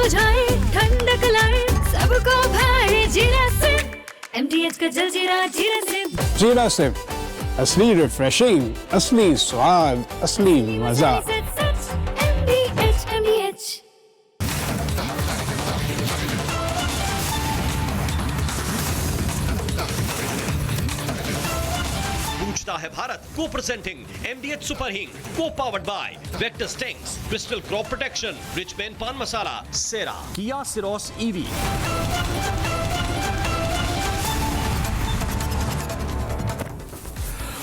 बुझाए, ठंडक लाए, सबको भाए जीरा से। MTH का जलजीरा जीरा से। जीरा से असली रिफ्रेशिंग, असली स्वाद, असली मजा। MTH। पूछता है भारत को प्रेजेंटिंग MDH सुपर हिंग को powered by vector stings, crystal crop protection, rich main पान मसाला, सेरा, किया सिरोस EV।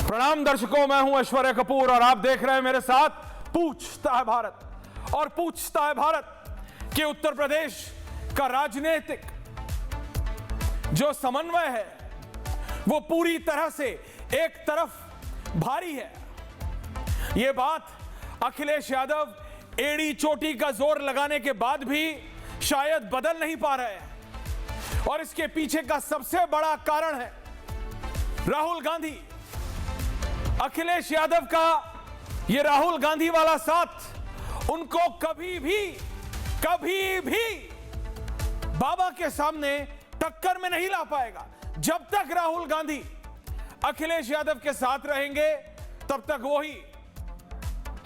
प्रणाम दर्शकों, मैं हूं ऐश्वर्या कपूर और आप देख रहे हैं मेरे साथ पूछता है भारत। और पूछता है भारत कि उत्तर प्रदेश का राजनीतिक जो समन्वय है वो पूरी तरह से एक तरफ भारी है। ये बात अखिलेश यादव एड़ी चोटी का जोर लगाने के बाद भी शायद बदल नहीं पा रहे हैं। और इसके पीछे का सबसे बड़ा कारण है राहुल गांधी। अखिलेश यादव का ये राहुल गांधी वाला साथ उनको कभी भी बाबा के सामने टक्कर में नहीं ला पाएगा। जब तक राहुल गांधी अखिलेश यादव के साथ रहेंगे तब तक वही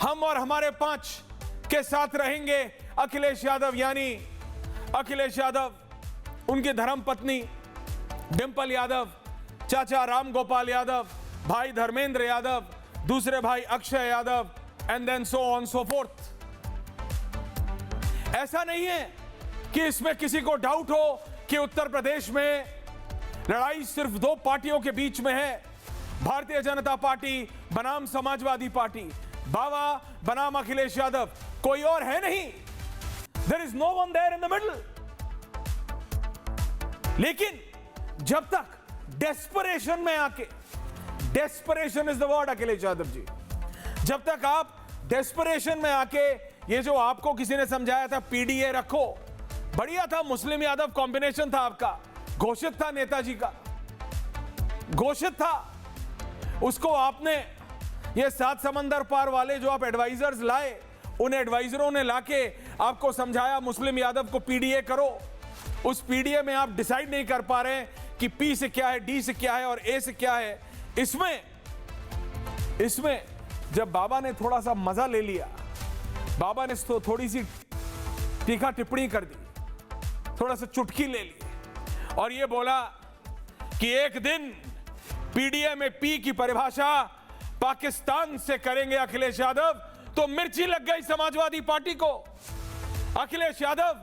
हम और हमारे 5 के साथ रहेंगे। अखिलेश यादव यानी अखिलेश यादव, उनकी धर्मपत्नी डिंपल यादव, चाचा राम गोपाल यादव, भाई धर्मेंद्र यादव, दूसरे भाई Akshay Yadav, and then so on so fourth. ऐसा नहीं है कि इसमें किसी को डाउट हो कि उत्तर प्रदेश में लड़ाई सिर्फ 2 पार्टियों के बीच में है, भारतीय जनता पार्टी बनाम समाजवादी पार्टी, बाबा बनाम अखिलेश यादव, कोई और है नहीं। There is no one there in the middle. लेकिन जब तक डेस्परेशन में आके, desperation is the word Akhilesh Yadav ji, जब तक आप डेस्परेशन में आके, ये जो आपको किसी ने समझाया था पीडीए रखो, बढ़िया था, मुस्लिम यादव कॉम्बिनेशन था आपका, घोषित था नेताजी का, घोषित था। उसको आपने ये 7 समंदर पार वाले जो आप एडवाइजर्स लाए, उन एडवाइजरों ने लाके आपको समझाया मुस्लिम यादव को पीडीए करो। उस पीडीए में आप डिसाइड नहीं कर पा रहे कि पी से क्या है, डी से क्या है और ए से क्या है। इसमें जब बाबा ने थोड़ा सा मजा ले लिया, बाबा ने थोड़ी सी तीखा टिप्पणी कर दी, थोड़ा सा चुटकी ले ली और ये बोला कि एक दिन पीडीए में पी की परिभाषा पाकिस्तान से करेंगे अखिलेश यादव, तो मिर्ची लग गई समाजवादी पार्टी को। अखिलेश यादव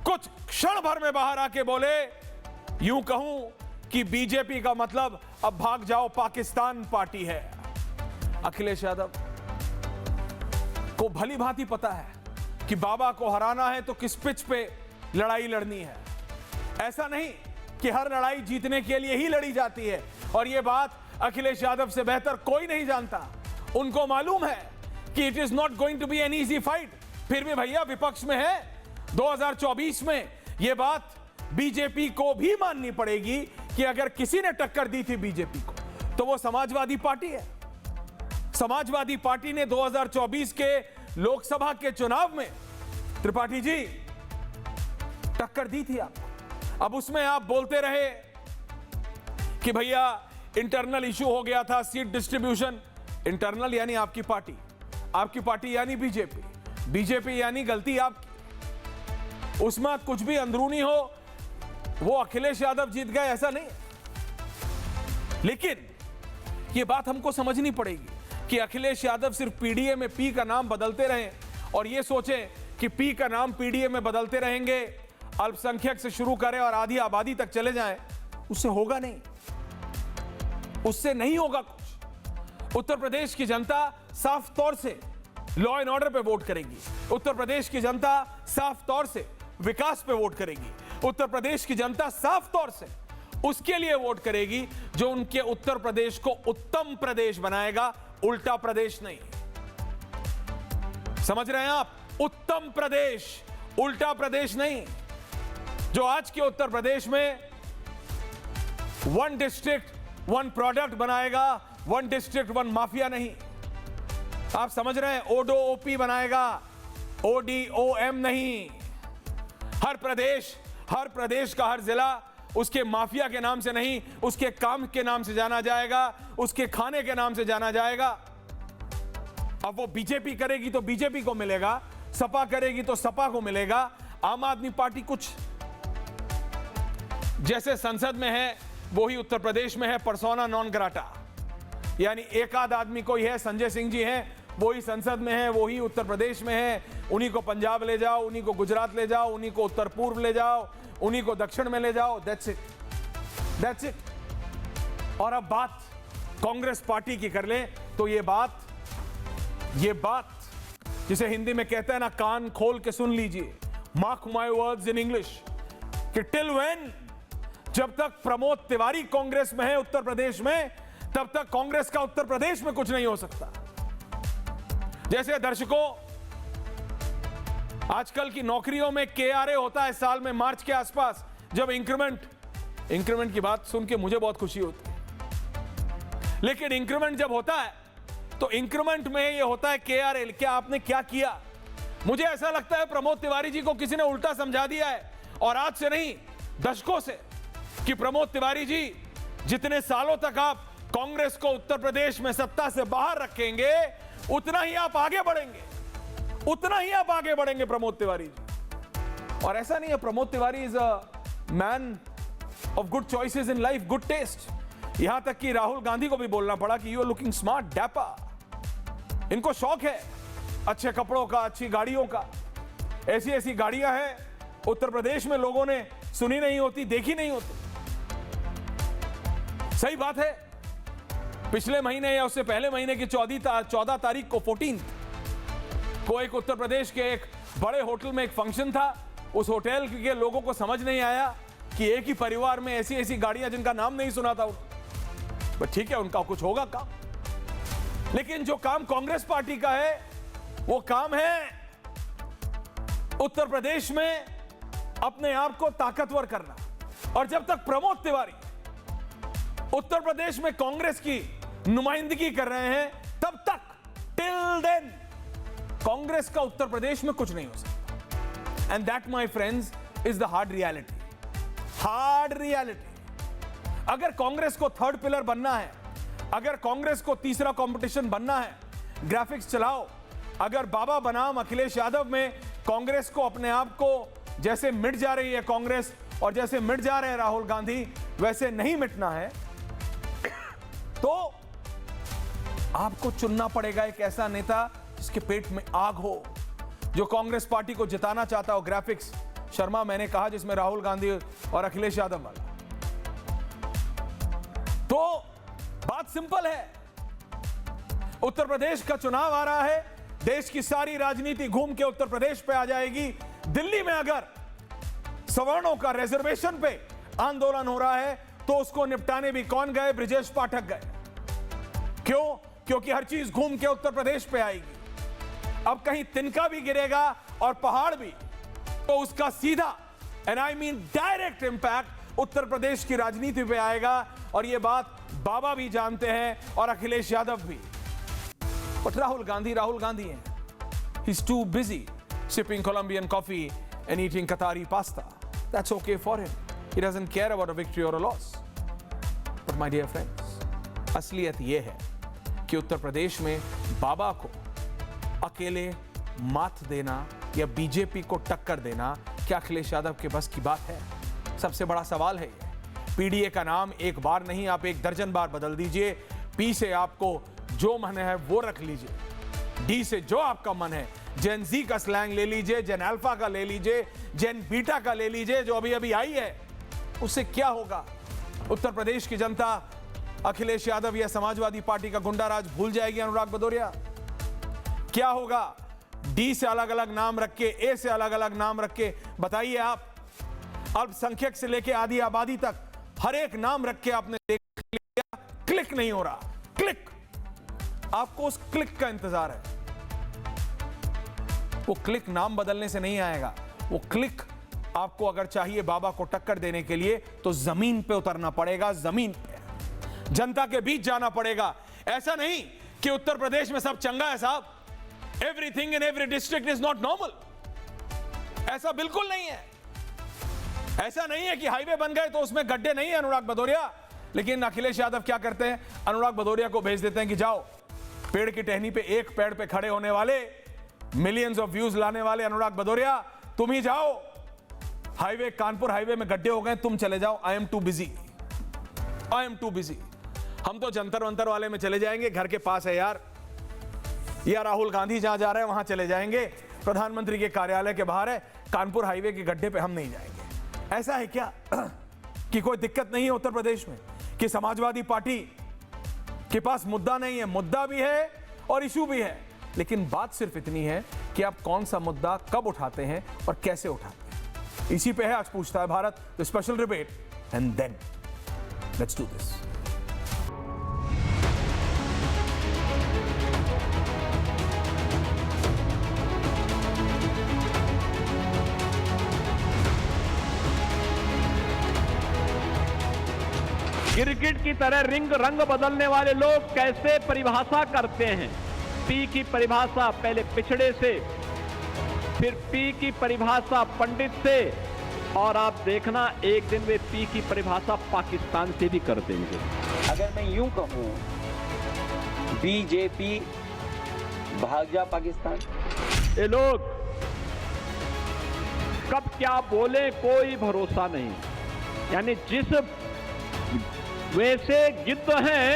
कुछ क्षण भर में बाहर आके बोले, यूं कहूं कि बीजेपी का मतलब अब भाग जाओ पाकिस्तान पार्टी है। अखिलेश यादव को भली भांति पता है कि बाबा को हराना है तो किस पिच पे लड़ाई लड़नी है। ऐसा नहीं कि हर लड़ाई जीतने के लिए ही लड़ी जाती है, और यह बात अखिलेश यादव से बेहतर कोई नहीं जानता। उनको मालूम है कि it is not going to be an easy fight. फिर भी भैया विपक्ष में है, 2024 में यह बात बीजेपी को भी माननी पड़ेगी कि अगर किसी ने टक्कर दी थी बीजेपी को तो वो समाजवादी पार्टी है। समाजवादी पार्टी ने 2024 के लोकसभा के चुनाव में, त्रिपाठी जी, टक्कर दी थी आपको। अब उसमें आप बोलते रहे कि भैया इंटरनल इशू हो गया था, सीट डिस्ट्रीब्यूशन। इंटरनल यानी आपकी पार्टी यानी बीजेपी यानी गलती आपकी। उसमें कुछ भी अंदरूनी हो, वो अखिलेश यादव जीत गए ऐसा नहीं। लेकिन ये बात हमको समझनी पड़ेगी कि अखिलेश यादव सिर्फ पीडीए में पी का नाम बदलते रहें और ये सोचें कि पी का नाम पीडीए में बदलते रहेंगे, अल्पसंख्यक से शुरू करें और आधी आबादी तक चले जाएं, उससे होगा नहीं, उससे नहीं होगा कुछ। उत्तर प्रदेश की जनता साफ तौर से लॉ एंड ऑर्डर पे वोट करेगी। उत्तर प्रदेश की जनता साफ तौर से विकास पे वोट करेगी। उत्तर प्रदेश की जनता साफ तौर से उसके लिए वोट करेगी जो उनके उत्तर प्रदेश को उत्तम प्रदेश बनाएगा, उल्टा प्रदेश नहीं। समझ रहे हैं आप? उत्तम प्रदेश, उल्टा प्रदेश नहीं। जो आज के उत्तर प्रदेश में 1 डिस्ट्रिक्ट 1 प्रोडक्ट बनाएगा, 1 डिस्ट्रिक्ट 1 माफिया नहीं। आप समझ रहे हैं? ओडो ओपी बनाएगा, ODOM नहीं। हर प्रदेश का हर जिला उसके माफिया के नाम से नहीं, उसके काम के नाम से जाना जाएगा, उसके खाने के नाम से जाना जाएगा। अब वो बीजेपी करेगी तो बीजेपी को मिलेगा, सपा करेगी तो सपा को मिलेगा। आम आदमी पार्टी कुछ जैसे संसद में है वही उत्तर प्रदेश में है पर्सोना नॉन ग्राटा, यानी एक आध आदमी कोई है, संजय सिंह जी हैं, वही संसद में है, वही उत्तर प्रदेश में है, उन्हीं को पंजाब ले जाओ, उन्हीं को गुजरात ले जाओ, उन्हीं को उत्तर पूर्व ले जाओ, उन्हीं को दक्षिण में ले जाओ। That's it. और अब बात कांग्रेस पार्टी की कर ले तो ये बात जिसे हिंदी में कहते हैं ना, कान खोल के सुन लीजिए, mark my words in English, कि टिल व्हेन, जब तक प्रमोद तिवारी कांग्रेस में है उत्तर प्रदेश में, तब तक कांग्रेस का उत्तर प्रदेश में कुछ नहीं हो सकता। जैसे दर्शकों, आजकल की नौकरियों में KRA होता है साल में मार्च के आसपास, जब इंक्रीमेंट की बात सुन के मुझे बहुत खुशी होती है, लेकिन इंक्रीमेंट जब होता है तो इंक्रीमेंट में ये होता है KRA, क्या आपने क्या किया। मुझे ऐसा लगता है प्रमोद तिवारी जी को किसी ने उल्टा समझा दिया है, और आज से नहीं दशकों से, कि प्रमोद तिवारी जी जितने सालों तक आप कांग्रेस को उत्तर प्रदेश में सत्ता से बाहर रखेंगे, उतना ही आप आगे बढ़ेंगे प्रमोद तिवारी जी। और ऐसा नहीं है, Pramod Tiwari is a man of good choices in life, good taste. यहां तक कि राहुल गांधी को भी बोलना पड़ा कि you are looking smart, dapper. इनको शौक है अच्छे कपड़ों का, अच्छी गाड़ियों का। ऐसी गाड़ियां हैं उत्तर प्रदेश में लोगों ने सुनी नहीं होती, देखी नहीं होती। सही बात है, पिछले महीने या उससे पहले महीने की 14 तारीख को 14 को एक उत्तर प्रदेश के एक बड़े होटल में एक फंक्शन था। उस होटल के लोगों को समझ नहीं आया कि एक ही परिवार में ऐसी गाड़ियां जिनका नाम नहीं सुना था। बट ठीक है, उनका कुछ होगा काम, लेकिन जो काम कांग्रेस पार्टी का है वो काम है उत्तर प्रदेश में अपने आप को ताकतवर करना। और जब तक प्रमोद तिवारी उत्तर प्रदेश में कांग्रेस की नुमाइंदगी कर रहे हैं, तब तक टिल देन कांग्रेस का उत्तर प्रदेश में कुछ नहीं हो सकता। And that my friends is the hard reality. अगर कांग्रेस को थर्ड पिलर बनना है, अगर कांग्रेस को तीसरा कंपटीशन बनना है, ग्राफिक्स चलाओ। अगर बाबा बनाम अखिलेश यादव में कांग्रेस को अपने आप को, जैसे मिट जा रही है कांग्रेस और जैसे मिट जा रहे हैं राहुल गांधी, वैसे नहीं मिटना है, तो आपको चुनना पड़ेगा एक ऐसा नेता जिसके पेट में आग हो, जो कांग्रेस पार्टी को जिताना चाहता हो। ग्राफिक्स शर्मा मैंने कहा, जिसमें राहुल गांधी और अखिलेश यादव वाला। तो बात सिंपल है, उत्तर प्रदेश का चुनाव आ रहा है, देश की सारी राजनीति घूम के उत्तर प्रदेश पे आ जाएगी। दिल्ली में अगर सवर्णों का रिजर्वेशन पे आंदोलन हो रहा है तो उसको निपटाने भी कौन गए? ब्रिजेश पाठक गए। क्यों? क्योंकि हर चीज घूम के उत्तर प्रदेश पे आएगी। अब कहीं तिनका भी गिरेगा और पहाड़ भी, तो उसका सीधा, and I mean direct impact Uttar Pradesh की राजनीति पे आएगा। और यह बात बाबा भी जानते हैं और अखिलेश यादव भी। बट राहुल गांधी हैं। He's too busy sipping Colombian coffee and eating Qatari pasta. That's okay for him. He doesn't care about a victory or a loss. But my dear friends, असलियत यह है कि उत्तर प्रदेश में बाबा को अकेले मात देना या बीजेपी को टक्कर देना क्या अखिलेश यादव के बस की बात है? सबसे बड़ा सवाल है ये। पीडीए का नाम एक बार नहीं, आप 1 दर्जन बार बदल दीजिए। पी से आपको जो मन है वो रख लीजिए, डी से जो आपका मन है, जेन जी का स्लैंग ले लीजिए, जेन अल्फा का ले लीजिए, जेन बीटा का ले लीजिए, जो अभी अभी आई है। उससे क्या होगा? उत्तर प्रदेश की जनता अखिलेश यादव या समाजवादी पार्टी का गुंडाराज भूल जाएगी। अनुराग भदौरिया, क्या होगा? डी से अलग अलग नाम रख के, ए से अलग अलग नाम रख के, बताइए आप। अल्पसंख्यक से लेके आधी आबादी तक हर एक नाम रख के आपने देख लिया, क्लिक नहीं हो रहा। क्लिक, आपको उस क्लिक का इंतजार है। वो क्लिक नाम बदलने से नहीं आएगा। वो क्लिक आपको अगर चाहिए बाबा को टक्कर देने के लिए, तो जमीन पे उतरना पड़ेगा, जमीन पे, जनता के बीच जाना पड़ेगा। ऐसा नहीं कि उत्तर प्रदेश में सब चंगा है साहब, everything in every district is not normal. ऐसा बिल्कुल नहीं है। ऐसा नहीं है कि हाईवे बन गए तो उसमें गड्ढे नहीं है अनुराग भदौरिया। लेकिन अखिलेश यादव क्या करते हैं, अनुराग भदौरिया को भेज देते हैं कि जाओ पेड़ की टहनी पे, एक पेड़ पे खड़े होने वाले, मिलियंस ऑफ व्यूज लाने वाले अनुराग भदौरिया, तुम ही जाओ। हाईवे, कानपुर हाईवे में गड्ढे हो गए, तुम चले जाओ, I am too busy, I am too busy. हम तो जंतर मंतर वाले में चले जाएंगे, घर के पास है यार, या राहुल गांधी जहां जा रहे हैं वहां चले जाएंगे, प्रधानमंत्री के कार्यालय के बाहर है, कानपुर हाईवे के गड्ढे पे हम नहीं जाएंगे। ऐसा है क्या कि कोई दिक्कत नहीं है उत्तर प्रदेश में, कि समाजवादी पार्टी के पास मुद्दा नहीं है? मुद्दा भी है और इशू भी है, लेकिन बात सिर्फ इतनी है कि आप कौन सा मुद्दा कब उठाते हैं और कैसे उठाते हैं। इसी पे है आज पूछता है Bharat, the special debate, and then let's do this. Cricket की तरह रंग बदलने वाले लोग कैसे परिभाषा करते हैं। पी की परिभाषा पहले पिछड़े से, फिर पी की परिभाषा पंडित से, और आप देखना एक दिन वे पी की परिभाषा पाकिस्तान से भी कर देंगे। अगर मैं यूं कहूं, बीजेपी भाग जा पाकिस्तान। ये लोग कब क्या बोले कोई भरोसा नहीं। यानी जिस वैसे गिद्ध हैं,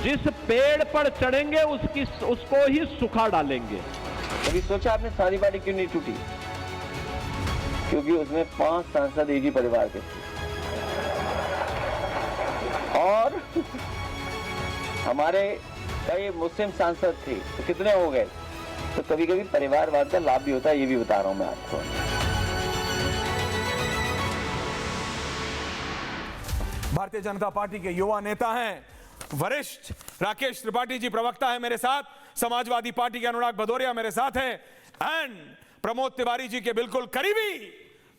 जिस पेड़ पर चढ़ेंगे उसको ही सुखा डालेंगे। कभी सोचा आपने सारी पार्टी क्यों नहीं टूटी? क्योंकि उसमें 5 सांसद एक ही परिवार के थे, और हमारे कई मुस्लिम सांसद थे, तो कितने हो गए? तो कभी कभी परिवारवाद का लाभ भी होता है, ये भी बता रहा हूं मैं आपको। भारतीय जनता पार्टी के युवा नेता हैं, वरिष्ठ राकेश त्रिपाठी जी प्रवक्ता है मेरे साथ, समाजवादी पार्टी के अनुराग भदौरिया मेरे साथ हैं, एंड प्रमोद तिवारी जी के बिल्कुल करीबी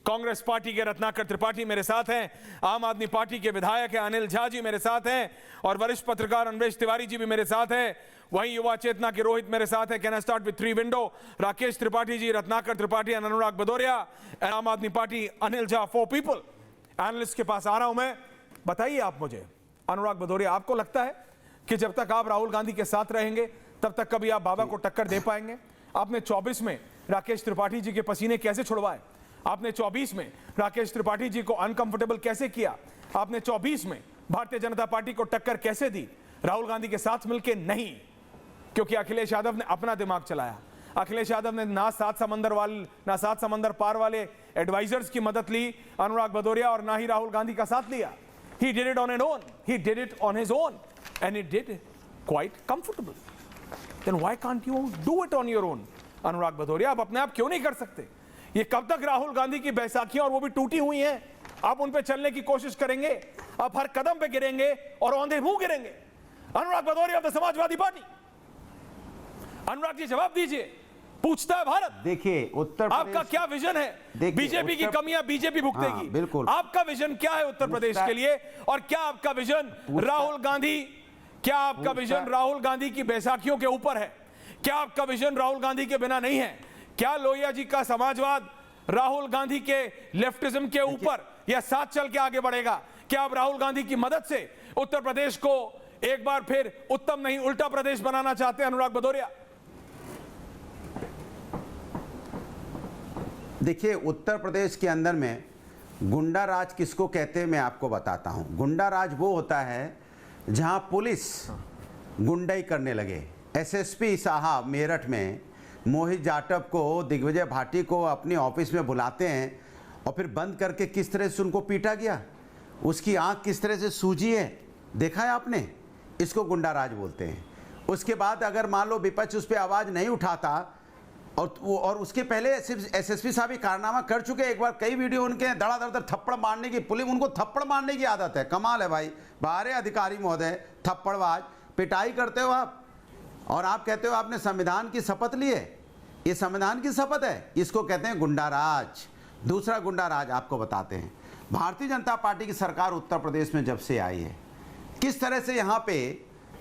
कांग्रेस पार्टी के रत्नाकर त्रिपाठी मेरे साथ हैं, आम आदमी पार्टी के विधायक हैं अनिल झा जी मेरे साथ हैं, और वरिष्ठ पत्रकार अनवेश तिवारी जी भी मेरे साथ हैं। वहीं युवा चेतना के रोहित मेरे साथ हैं। Can I start with 3 window? Rakesh Tripathi ji, Ratnakar Tripathi and Anurag Bhadauria, and Aam Aadmi party Anil Jha. 4 people. Analyst के पास आ रहा हूं मैं। बताइए आप मुझे, अनुराग भदौरिया, आपको लगता है कि जब तक आप राहुल गांधी के साथ रहेंगे तब तक कभी आप बाबा को टक्कर दे पाएंगे? आपने 24 में राकेश त्रिपाठी जी के पसीने कैसे छुड़वाए? आपने 24 में राकेश त्रिपाठी जी को अनकंफर्टेबल कैसे किया? आपने 24 में भारतीय जनता पार्टी को टक्कर कैसे दी? राहुल गांधी के साथ मिलकर नहीं, क्योंकि अखिलेश यादव ने अपना दिमाग चलाया। अखिलेश यादव ने ना 7 समंदर पार वाले एडवाइजर्स की मदद ली अनुराग भदौरिया, और ना ही राहुल गांधी का साथ लिया। He did it on his own. He did it on his own, and he did it quite comfortable. Then why can't you do it on your own? अनुराग भदौरिया, आप अपने आप क्यों नहीं कर सकते? ये कब तक राहुल गांधी की बैसाखियां और वो भी टूटी हुई हैं, आप उन पे चलने की कोशिश करेंगे? आप हर कदम पे गिरेंगे और औंधे मुंह गिरेंगे। Anurag Bhadauria of the Samajwadi Party, Anurag ji जवाब दीजिए, पूछता है भारत। देखिए, उत्तर प्रदेश, आपका क्या विजन है? बीजेपी की कमियां बीजेपी भुगतेगी। बिल्कुल। आपका विजन क्या है उत्तर प्रदेश के लिए? और क्या आपका विजन राहुल गांधी, क्या आपका विजन राहुल गांधी की बैसाखियों के ऊपर है? क्या आपका विजन राहुल गांधी के बिना नहीं है? क्या लोहिया जी का समाजवाद राहुल गांधी के लेफ्टिज्म के ऊपर या साथ चल के आगे बढ़ेगा? क्या आप राहुल गांधी की मदद से उत्तर प्रदेश को एक बार फिर उत्तम नहीं उल्टा प्रदेश बनाना चाहते हैं अनुराग भदौरिया? देखिए, उत्तर प्रदेश के अंदर में गुंडा राज किसको कहते हैं मैं आपको बताता हूं। गुंडा राज वो होता है जहां पुलिस गुंडाई करने लगे। एसएसपी साहब मेरठ में मोहित जाटव को, दिग्विजय भाटी को अपने ऑफिस में बुलाते हैं और फिर बंद करके किस तरह से उनको पीटा गया, उसकी आंख किस तरह से सूजी है, देखा है आपने? इसको गुंडा राज बोलते हैं। उसके बाद अगर मान लो विपक्ष उस पर आवाज़ नहीं उठाता, और उसके पहले एसएसपी साहब ये कारनामा कर चुके। एक बार कई वीडियो उनके धड़ाधड़ थप्पड़ मारने की, पुलिस उनको थप्पड़ मारने की आदत है। कमाल है भाई, बाहर अधिकारी महोदय, थप्पड़बाज, पिटाई करते हो आप, और आप कहते हो आपने संविधान की शपथ ली है। ये संविधान की शपथ है, इसको कहते हैं गुंडा राज। दूसरा गुंडा राज आपको बताते हैं। भारतीय जनता पार्टी की सरकार उत्तर प्रदेश में जब से आई है, किस तरह से यहाँ पे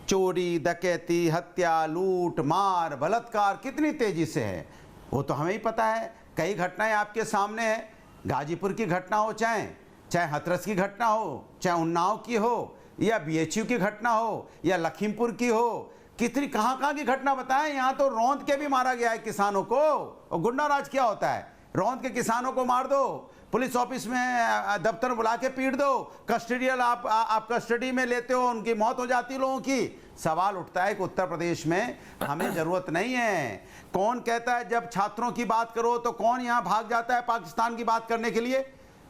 चोरी, डकैती, हत्या, लूट, मार, बलात्कार कितनी तेजी से है वो तो हमें ही पता है। कई घटनाएं आपके सामने हैं। गाजीपुर की घटना हो, चाहे हाथरस की घटना हो, चाहे उन्नाव की हो, या बीएचयू की घटना हो, या लखीमपुर की हो, कितनी कहां की घटना बताएं। यहाँ तो रौंद के भी मारा गया है किसानों को। और गुंडा राज क्या होता है? रौंद के किसानों को मार दो, पुलिस ऑफिस में दफ्तर बुला के पीट दो, कस्टडियल आप कस्टडी में लेते हो, उनकी मौत हो जाती है लोगों की। सवाल उठता है कि उत्तर प्रदेश में हमें जरूरत नहीं है। कौन कहता है जब छात्रों की बात करो तो कौन यहाँ भाग जाता है पाकिस्तान की बात करने के लिए?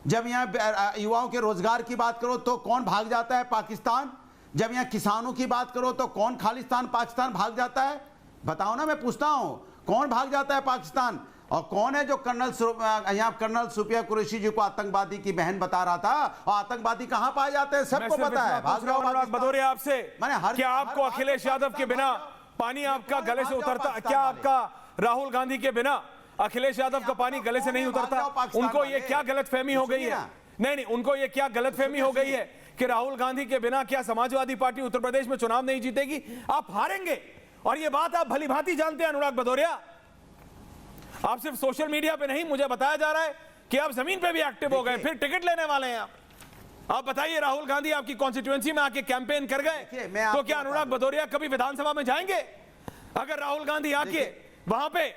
जब यहाँ युवाओं के रोजगार की बात करो तो कौन भाग जाता है पाकिस्तान? जब यहाँ किसानों की बात करो तो कौन खालिस्तान पाकिस्तान भाग जाता है? बताओ ना, मैं पूछता हूँ, कौन भाग जाता है पाकिस्तान? और कौन है जो कर्नल सुफिया कुरैशी जी को आतंकवादी की बहन बता रहा था? और आतंकवादी कहां पाए जाते हैं सबको पता है। भाग जाओ अनुराग भदौरिया आपसे, मैंने क्या आपको अखिलेश यादव के बिना पानी आपका गले से उतरता? क्या आपका राहुल गांधी के बिना अखिलेश यादव का पानी गले से नहीं उतरता? उनको ये क्या गलतफहमी हो गई है? नहीं, उनको ये क्या गलतफहमी हो गई है कि राहुल गांधी के बिना क्या समाजवादी पार्टी उत्तर प्रदेश में चुनाव नहीं जीतेगी? आप हारेंगे, और ये बात आप भली भांति जानते हैं अनुराग भदौरिया। आप सिर्फ सोशल मीडिया पे नहीं, मुझे बताया जा रहा है कि आप जमीन पे भी एक्टिव हो गए, फिर टिकट लेने वाले हैं आप बताइए, राहुल गांधी आपकी कॉन्स्टिट्यूएंसी में आके कैंपेन कर गए तो क्या अनुराग भदौरिया कभी विधानसभा में जाएंगे? अगर राहुल गांधी आके वहां पे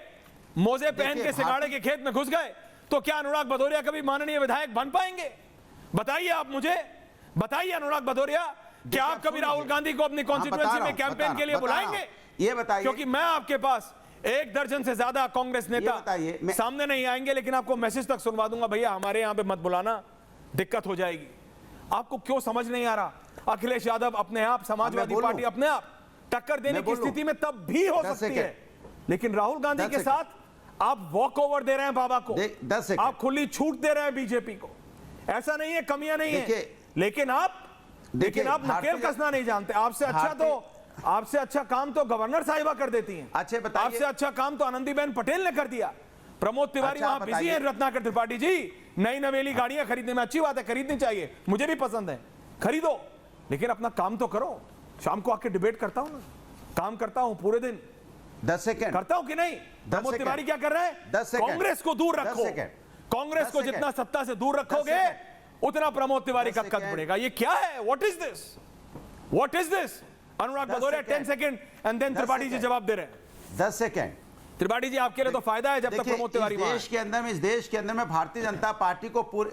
मोजे पहन के सिगाड़े के खेत में घुस गए तो क्या अनुराग भदौरिया कभी माननीय विधायक बन पाएंगे? बताइए आप मुझे, बताइए अनुराग भदौरिया, क्या आप कभी राहुल गांधी को अपनी कॉन्स्टिट्यूएंसी में कैंपेन के लिए बुलाएंगे? ये बताइए, क्योंकि मैं आपके पास एक दर्जन से ज्यादा कांग्रेस नेता सामने नहीं आएंगे, लेकिन आपको मैसेज तक सुनवा दूंगा, भैया हमारे यहां पे मत बुलाना, दिक्कत हो जाएगी। आपको क्यों समझ नहीं आ रहा? अखिलेश यादव अपने आप, समाजवादी पार्टी अपने आप टक्कर देने की स्थिति में तब भी हो सकती है, लेकिन राहुल गांधी के साथ आप वॉक ओवर दे रहे हैं बाबा को, आप खुली छूट दे रहे हैं बीजेपी को। ऐसा नहीं है, कमियां नहीं है, लेकिन आप नकेल कसना नहीं जानते। आपसे अच्छा काम तो गवर्नर साहिबा कर देती हैं। अच्छे बताइए, आपसे अच्छा काम तो आनंदीबेन पटेल ने कर दिया। प्रमोद तिवारी वहां बिजी है, रत्नाकर त्रिपाठी जी नई नवेली गाड़ियां खरीदने में, अच्छी बात है, खरीदनी चाहिए, मुझे भी पसंद है, खरीदो, लेकिन अपना काम तो करो। शाम को आके डिबेट करता हूं ना, काम करता हूं पूरे दिन, 10 सेकंड करता हूं कि नहीं? प्रमोद तिवारी क्या कर रहे हैं? 10 सेकंड, कांग्रेस को दूर रखो, कांग्रेस को जितना सत्ता से दूर रखोगे उतना प्रमोद तिवारी का कद बढ़ेगा। ये क्या है? What is this? What is this? Anurag Bhadauria 10 second and then Tripathi ji जवाब दे रहे हैं। 10 सेकंड त्रिपाठी जी, आपके लिए तो फायदा है जब तक प्रमोद तिवारी वहां है। इस देश के अंदर में भारतीय जनता पार्टी को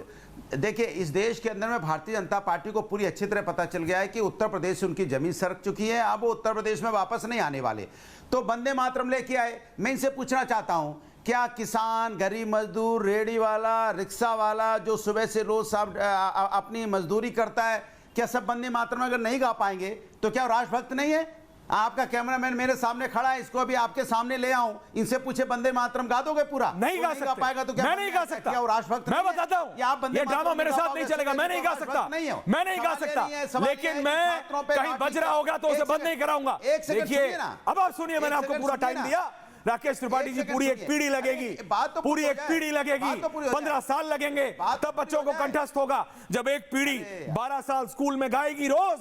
इस देश के अंदर में भारतीय जनता पार्टी को पूरी अच्छी तरह पता चल गया है कि उत्तर प्रदेश से उनकी जमीन सरक चुकी है, अब वो उत्तर प्रदेश में वापस नहीं आने वाले। तो वंदे मातरम लेके आए। मैं इनसे पूछना चाहता हूं, क्या किसान, गरीब मजदूर, रेहड़ी वाला, रिक्शा वाला जो सुबह से रोज अपनी मजदूरी करता है, क्या सब वंदे मातरम अगर नहीं गा पाएंगे तो क्या राष्ट्रभक्त नहीं है? आपका कैमरामैन मेरे सामने खड़ा है, इसको अभी आपके सामने ले आऊं, इनसे पूछे वंदे मातरम गा दोगे पूरा? नहीं गा सकते। पाएगा तो क्या? मैं नहीं गा सकता। क्या राष्ट्रभक्त? मैं बताता हूं, ये ड्रामा मेरे साथ नहीं चलेगा, मैं नहीं गा सकता, मैं नहीं गा सकता, लेकिन मैं कहीं बज रहा होगा तो उसे बंद नहीं कराऊंगा। देखिए, अब आप सुनिए, मैंने आपको पूरा टाइम दिया। राकेश त्रिपाठी जी, पूरी एक पीढ़ी लगेगी, पूरी एक पीढ़ी लगेगी, 15 साल लगेंगे, तब बच्चों को कंठस्थ होगा। जब एक पीढ़ी 12 साल स्कूल में गाएगी रोज,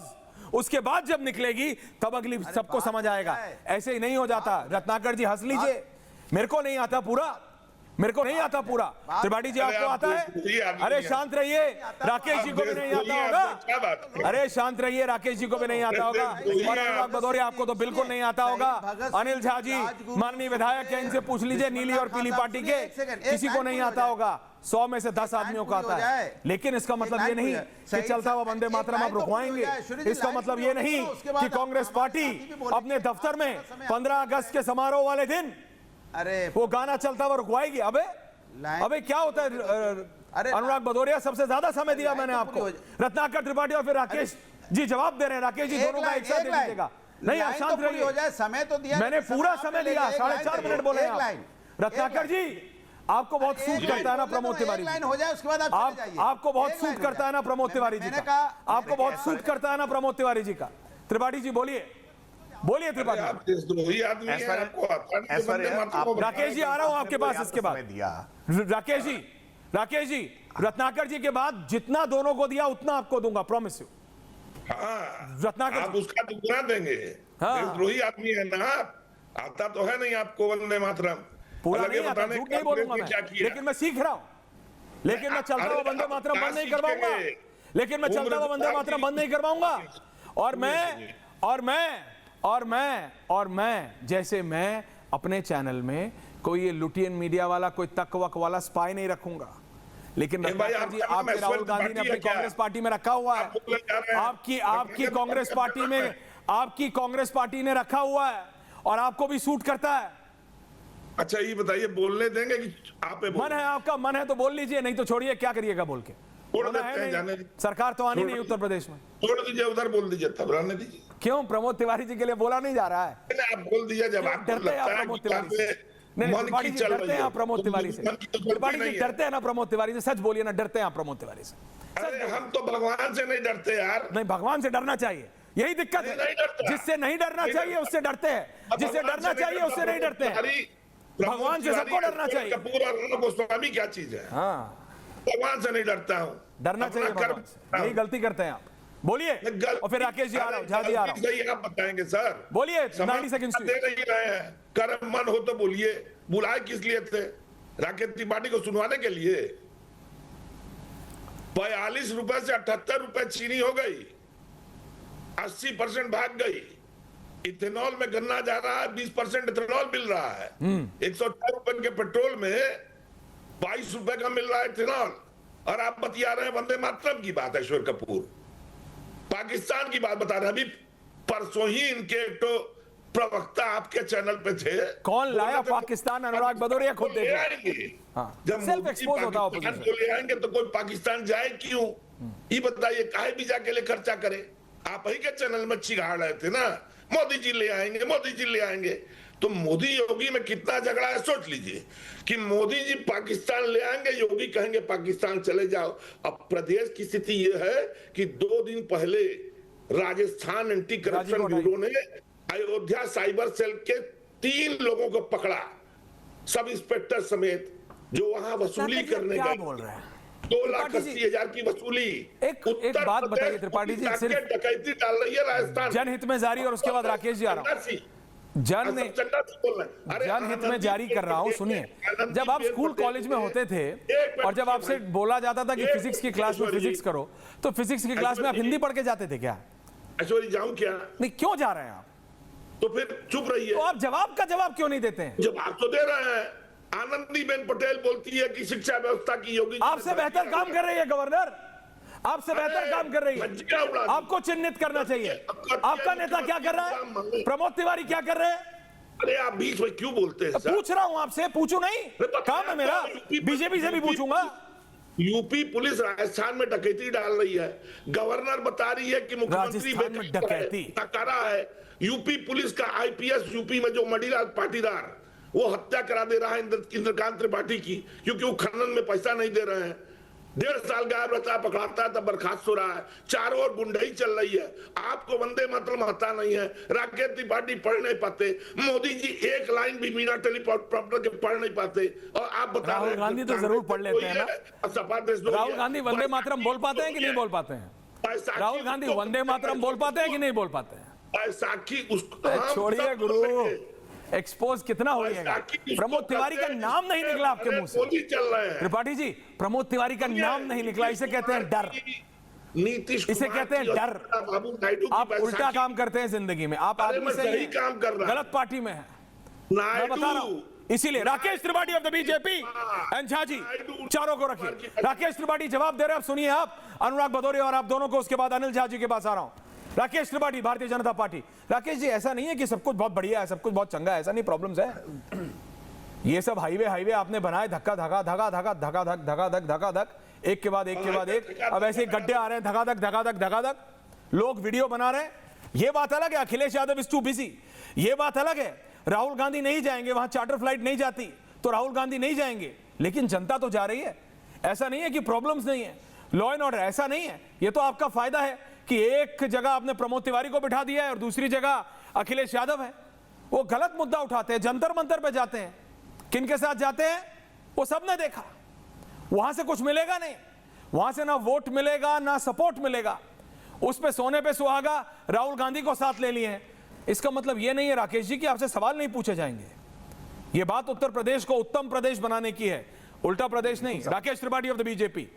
उसके बाद जब निकलेगी तब अगली सबको समझ आएगा। ऐसे ही नहीं हो जाता। रत्नाकर जी हंस लीजिए, मेरे को नहीं आता पूरा, मेरे को नहीं आता पूरा। त्रिपाठी जी आपको आता है? अरे शांत रहिए, राकेश जी को भी नहीं आता होगा। अरे शांत रहिए, राकेश जी को भी नहीं आता होगा। और अनुराग भदौरिया आपको तो बिल्कुल नहीं आता होगा। अनिल झा जी माननीय विधायक है, इनसे पूछ लीजिए, नीली और पीली पार्टी के किसी को नहीं आता होगा। 100 में से 10 आदमियों को आता है। लेकिन इसका मतलब ये नहीं कि चलता हुआ वंदे मातरम आप रुकवाएंगे। इसका मतलब ये नहीं कि कांग्रेस पार्टी अपने दफ्तर में 15 अगस्त के समारोह वाले दिन वो गाना चलता हुआ रुकवाएगी। अबे क्या होता है? अनुराग भदौरिया, सबसे ज्यादा समय दिया मैंने आपको, रत्नाकर त्रिपाठी और फिर राकेश जी जवाब दे रहे हैं। राकेश जी दोनों का एक साथ दे दीजिएगा। नहीं, आप शांत रहिए, समय तो दिया, मैंने पूरा समय दिया, 4.5 मिनट बोले आप। रत्नाकर जी, आपको बहुत सूट करता है ना प्रमोद तिवारी जी, हो जाए उसके बाद आपको बहुत सूट करता है ना प्रमोद तिवारी जी का, आपको बहुत सूट करता है ना प्रमोद तिवारी जी का। त्रिपाठी जी बोलिए, बोलिए त्रिपाठी। राकेश जी आ रहा हूं आपके पास इसके बाद। राकेश जी, रत्नाकर जी के बाद जितना दोनों को दिया उतना आपको दूंगा, प्रॉमिस यू। रत्नाकर आप उसका दुगना देंगे। देशद्रोही आदमी है ना आप, आता तो है नहीं आपको वंदे मातरम। पूरा नहीं आता, झूठ नहीं बोलूंगा मैं, लेकिन मैं सीख रहा हूं। लेकिन मैं चलता हुआ वंदे मातरम बंद नहीं करवाऊंगा, लेकिन मैं चलता हुआ वंदे मातरम बंद नहीं करवाऊंगा। और मैं जैसे मैं अपने चैनल में कोई ये लुटियन मीडिया वाला, कोई तक वक वाला स्पाई नहीं रखूंगा, लेकिन रत्नाकर जी, आपके राहुल गांधी ने अपनी कांग्रेस पार्टी में रखा हुआ है, आपकी कांग्रेस पार्टी ने रखा हुआ है और आपको भी सूट करता है। अच्छा ये बताइए, बोलने देंगे कि आप मन है आपका, मन है तो बोल लीजिए, नहीं तो छोड़िए, क्या करिएगा बोल के। सरकार तो आनी नहीं उत्तर प्रदेश में, छोड़ दीजिए, उधर बोल दीजिए, तब रहने दीजिए। क्यों? प्रमोद तिवारी जी के लिए बोला नहीं जा रहा है? आप बोल दीजिए, जब आपको लगता है प्रमोद तिवारी से, त्रिपाठी जी डरते हैं आप प्रमोद तिवारी से, त्रिपाठी जी डरते हैं ना प्रमोद तिवारी से, सच बोलिए ना, डरते हैं आप प्रमोद तिवारी से? अरे हम तो भगवान से नहीं डरते यार। नहीं, भगवान से डरना चाहिए, यही दिक्कत है। जिससे नहीं डरना चाहिए उससे डरते हैं, जिससे डरना चाहिए उससे नहीं डरते हैं। भगवान से सबको डरना चाहिए। कपूर और रणवीर गोस्वामी क्या चीज है? हाँ, भगवान से नहीं डरता हूँ, डरना चाहिए भगवान से। यही गलती करते हैं आप। बोलिए, और फिर राकेश जी आ रहा हूं, झा जी आ रहा हूं। सही आप बताएंगे सर, बोलिए, 90 सेकंड्स दे नहीं रहे हैं। कर्म मन हो तो बोलिए, बुलाए किस लिए थे? राकेश त्रिपाठी को सुनवाने के लिए। 42 रुपए से 78 रुपए चीनी हो गई, 80% भाग गई। इथेनॉल में गन्ना जा रहा है, 20% इथेनॉल मिल रहा है। 104 रुपए के पेट्रोल में 22 रुपए का मिल रहा है इथेनॉल, और आप बतिया रहे हैं वंदे मातरम की बात। ऐश्वर्य कपूर पाकिस्तान की बात बता रहे हैं। अभी परसों ही इनके तो प्रवक्ता आपके चैनल पे थे। कौन लाया पाकिस्तान? अनुराग भदौरिया खुद देख आएंगे। जब सेल्फ एक्सपोज होता पाकिस्तान को ले आएंगे तो कोई पाकिस्तान जाए क्यों? ये बताइए, काहे वीजा के लिए खर्चा करे? आप ही के चैनल में चिढ़ा रहे थे ना, मोदी जी ले आएंगे, मोदी जी ले आएंगे। तो मोदी योगी में कितना झगड़ा है सोच लीजिए, कि मोदी जी पाकिस्तान ले आएंगे, योगी कहेंगे पाकिस्तान चले जाओ। अब प्रदेश की स्थिति यह है कि 2 दिन पहले राजस्थान एंटी करप्शन ब्यूरो ने अयोध्या साइबर सेल के 3 लोगों को पकड़ा, सब इंस्पेक्टर समेत, जो वहां वसूली करने गए। 2,80,000 की वसूली। एक बात बताइए त्रिपाठी जी, सिर्फ डकैती डाल रही है राजस्थान जनहित में जारी, और उसके बाद राकेश जी आ रहा हूं, जनहित में जारी कर रहा हूं। सुनिए, जब आप स्कूल कॉलेज में होते थे और जब आपसे बोला जाता था कि फिजिक्स की क्लास में फिजिक्स करो, तो फिजिक्स की क्लास में आप हिंदी पढ़ के जाते थे क्या? ऐश्वर्य जाऊं क्या? नहीं, क्यों जा रहे हैं आप? तो फिर चुप रहिए। तो आप जवाब का जवाब क्यों नहीं देते हैं? जवाब तो दे रहे हैं। आनंदीबेन पटेल बोलती है कि शिक्षा व्यवस्था की योगी आपसे बेहतर काम कर रही है गवर्नर, आपसे बेहतर काम कर रही है। आपको चिन्हित करना चाहिए। आपका नेता क्या कर रहा है? प्रमोद तिवारी क्या कर रहे हैं? अरे आप बीच में क्यों बोलते हैं? पूछ रहा हूं आपसे, पूछू नहीं? काम है मेरा, बीजेपी से भी पूछूंगा। यूपी पुलिस राजस्थान में डकैती डाल रही है। गवर्नर बता रही है कि मुख्यमंत्री डकैती करा है। यूपी पुलिस का IPS यूपी में जो मणिलाल पाटीदार, वो हत्या करा दे रहा है इंद्रकांत त्रिपाठी की, क्योंकि वो खनन में पैसा नहीं दे रहे हैं। 1.5 साल गायब रहता है, पकड़ाता है तब बर्खास्त हो रहा है। चारों ओर गुंडाई चल रही है। आपको वंदे मातरम आता नहीं है, राकेश त्रिपाठी पढ़ नहीं पाते, मोदी जी एक लाइन भी बिना टेलीप्रॉम्प्टर के पढ़ नहीं पाते, और आप बता रहे हैं राहुल गांधी तो जरूर पढ़ लेते हैं ना। राहुल गांधी वंदे मातरम बोल पाते हैं कि नहीं बोल पाते हैं? राहुल गांधी वंदे मातरम बोल पाते हैं कि नहीं बोल पाते हैं? बैसाखी छोड़िए गुरु, एक्सपोज कितना हो गया। प्रमोद तिवारी का नाम नहीं निकला आपके मुंह से। चल रहे हैं त्रिपाठी जी, प्रमोद तिवारी का नाम नहीं निकला, इसे कहते हैं डर। नीतीश, इसे कहते हैं डर। आप उल्टा काम करते हैं जिंदगी में। आप आदमी सही काम कर रहे हैं, गलत पार्टी में है, मैं बता रहा हूं। इसीलिए Rakesh Tripathi of the BJP and Jha ji, चारों को रखिए। राकेश त्रिपाठी जवाब दे रहे हैं, आप सुनिए। आप अनुराग भदौरिया और आप दोनों को, उसके बाद अनिल झा जी के पास आ रहा हूं। राकेश त्रिपाठी, भारतीय जनता पार्टी। राकेश जी, ऐसा नहीं है कि सब कुछ बहुत बढ़िया है, सब कुछ बहुत चंगा है, ऐसा नहीं, प्रॉब्लम्स है। ये सब हाईवे आपने बनाए, धक्का धक्का धक्का धक्का धक्का धक धक्का धक धक्का धक, एक के बाद एक। अब ऐसे गड्ढे आ रहे हैं, धक्का धक धक्का धक धक्का धक, लोग वीडियो बना रहे हैं। ये बात अलग है, Akhilesh Yadav is too busy, ये बात अलग है। राहुल गांधी नहीं जाएंगे वहां, चार्टर फ्लाइट नहीं जाती तो राहुल गांधी नहीं जाएंगे, लेकिन जनता तो जा रही है। ऐसा नहीं है कि प्रॉब्लम्स नहीं है, लॉ एंड ऑर्डर, ऐसा नहीं है। ये तो आपका फायदा है कि एक जगह आपने प्रमोद तिवारी को बिठा दिया है और दूसरी जगह अखिलेश यादव है। वो गलत मुद्दा उठाते हैं, जंतर मंतर पे जाते हैं। किनके साथ जाते हैं वो सबने देखा। वहां से कुछ मिलेगा नहीं, वहां से ना वोट मिलेगा ना सपोर्ट मिलेगा। उस पे सोने पे सुहागा राहुल गांधी को साथ ले लिए हैं। इसका मतलब ये नहीं है राकेश जी कि आपसे सवाल नहीं पूछे जाएंगे। ये बात उत्तर प्रदेश को उत्तम प्रदेश बनाने की है, उल्टा प्रदेश नहीं। Rakesh Tripathi of the BJP.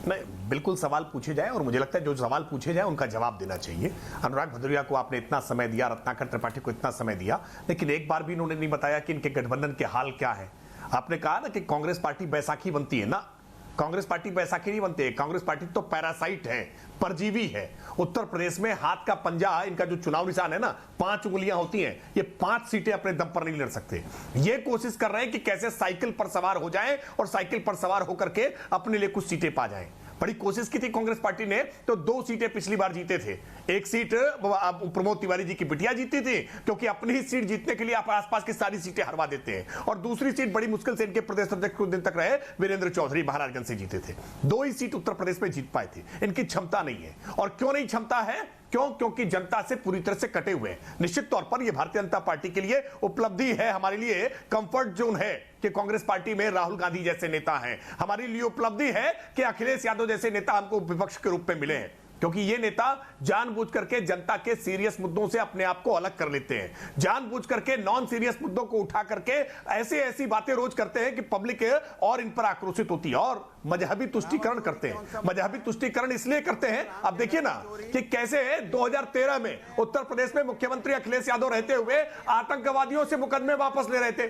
नहीं, बिल्कुल सवाल पूछे जाए और मुझे लगता है जो सवाल पूछे जाए उनका जवाब देना चाहिए। अनुराग भदौरिया को आपने इतना समय दिया, रत्नाकर त्रिपाठी को इतना समय दिया, लेकिन एक बार भी इन्होंने नहीं बताया कि इनके गठबंधन के हाल क्या है। आपने कहा ना कि कांग्रेस पार्टी बैसाखी बनती है ना, कांग्रेस पार्टी बैसाखी नहीं बनती है। कांग्रेस पार्टी तो पैरासाइट है, परजीवी है। उत्तर प्रदेश में हाथ का पंजा, इनका जो चुनाव निशान है ना, 5 उंगलियां होती हैं, ये 5 सीटें अपने दम पर नहीं लड़ सकते। ये कोशिश कर रहे हैं कि कैसे साइकिल पर सवार हो जाएं और साइकिल पर सवार होकर के अपने लिए कुछ सीटें पा जाएं। बड़ी कोशिश की थी कांग्रेस पार्टी ने, तो 2 सीटें पिछली बार जीते थे। एक सीट प्रमोद तिवारी जी की बिटिया जीती थी, क्योंकि अपनी ही सीट जीतने के लिए आप आसपास की सारी सीटें हरवा देते हैं, और दूसरी सीट बड़ी मुश्किल से इनके प्रदेश अध्यक्ष कुछ दिन तक रहे वीरेंद्र चौधरी महाराजगंज से जीते थे। 2 ही सीट उत्तर प्रदेश में जीत पाए थे। इनकी क्षमता नहीं है। और क्यों नहीं क्षमता है? क्योंकि जनता से पूरी तरह से कटे हुए हैं। निश्चित तौर पर यह भारतीय जनता पार्टी के लिए उपलब्धि है, हमारे लिए कंफर्ट जोन है कि कांग्रेस पार्टी में राहुल गांधी जैसे नेता हैं। हमारे लिए उपलब्धि है कि अखिलेश यादव जैसे नेता हमको विपक्ष के रूप में मिले हैं, क्योंकि ये नेता जानबूझ करके जनता के सीरियस मुद्दों से अपने आप को अलग कर लेते हैं। जानबूझ करके नॉन सीरियस मुद्दों को उठा करके ऐसी बातें रोज करते हैं कि पब्लिक और इन पर आक्रोशित होती है, और मजहबी तुष्टीकरण करते हैं। मजहबी तुष्टीकरण इसलिए करते हैं, अब देखिए ना कि कैसे 2013 में उत्तर प्रदेश में मुख्यमंत्री अखिलेश यादव रहते हुए आतंकवादियों से मुकदमे वापस ले रहे थे।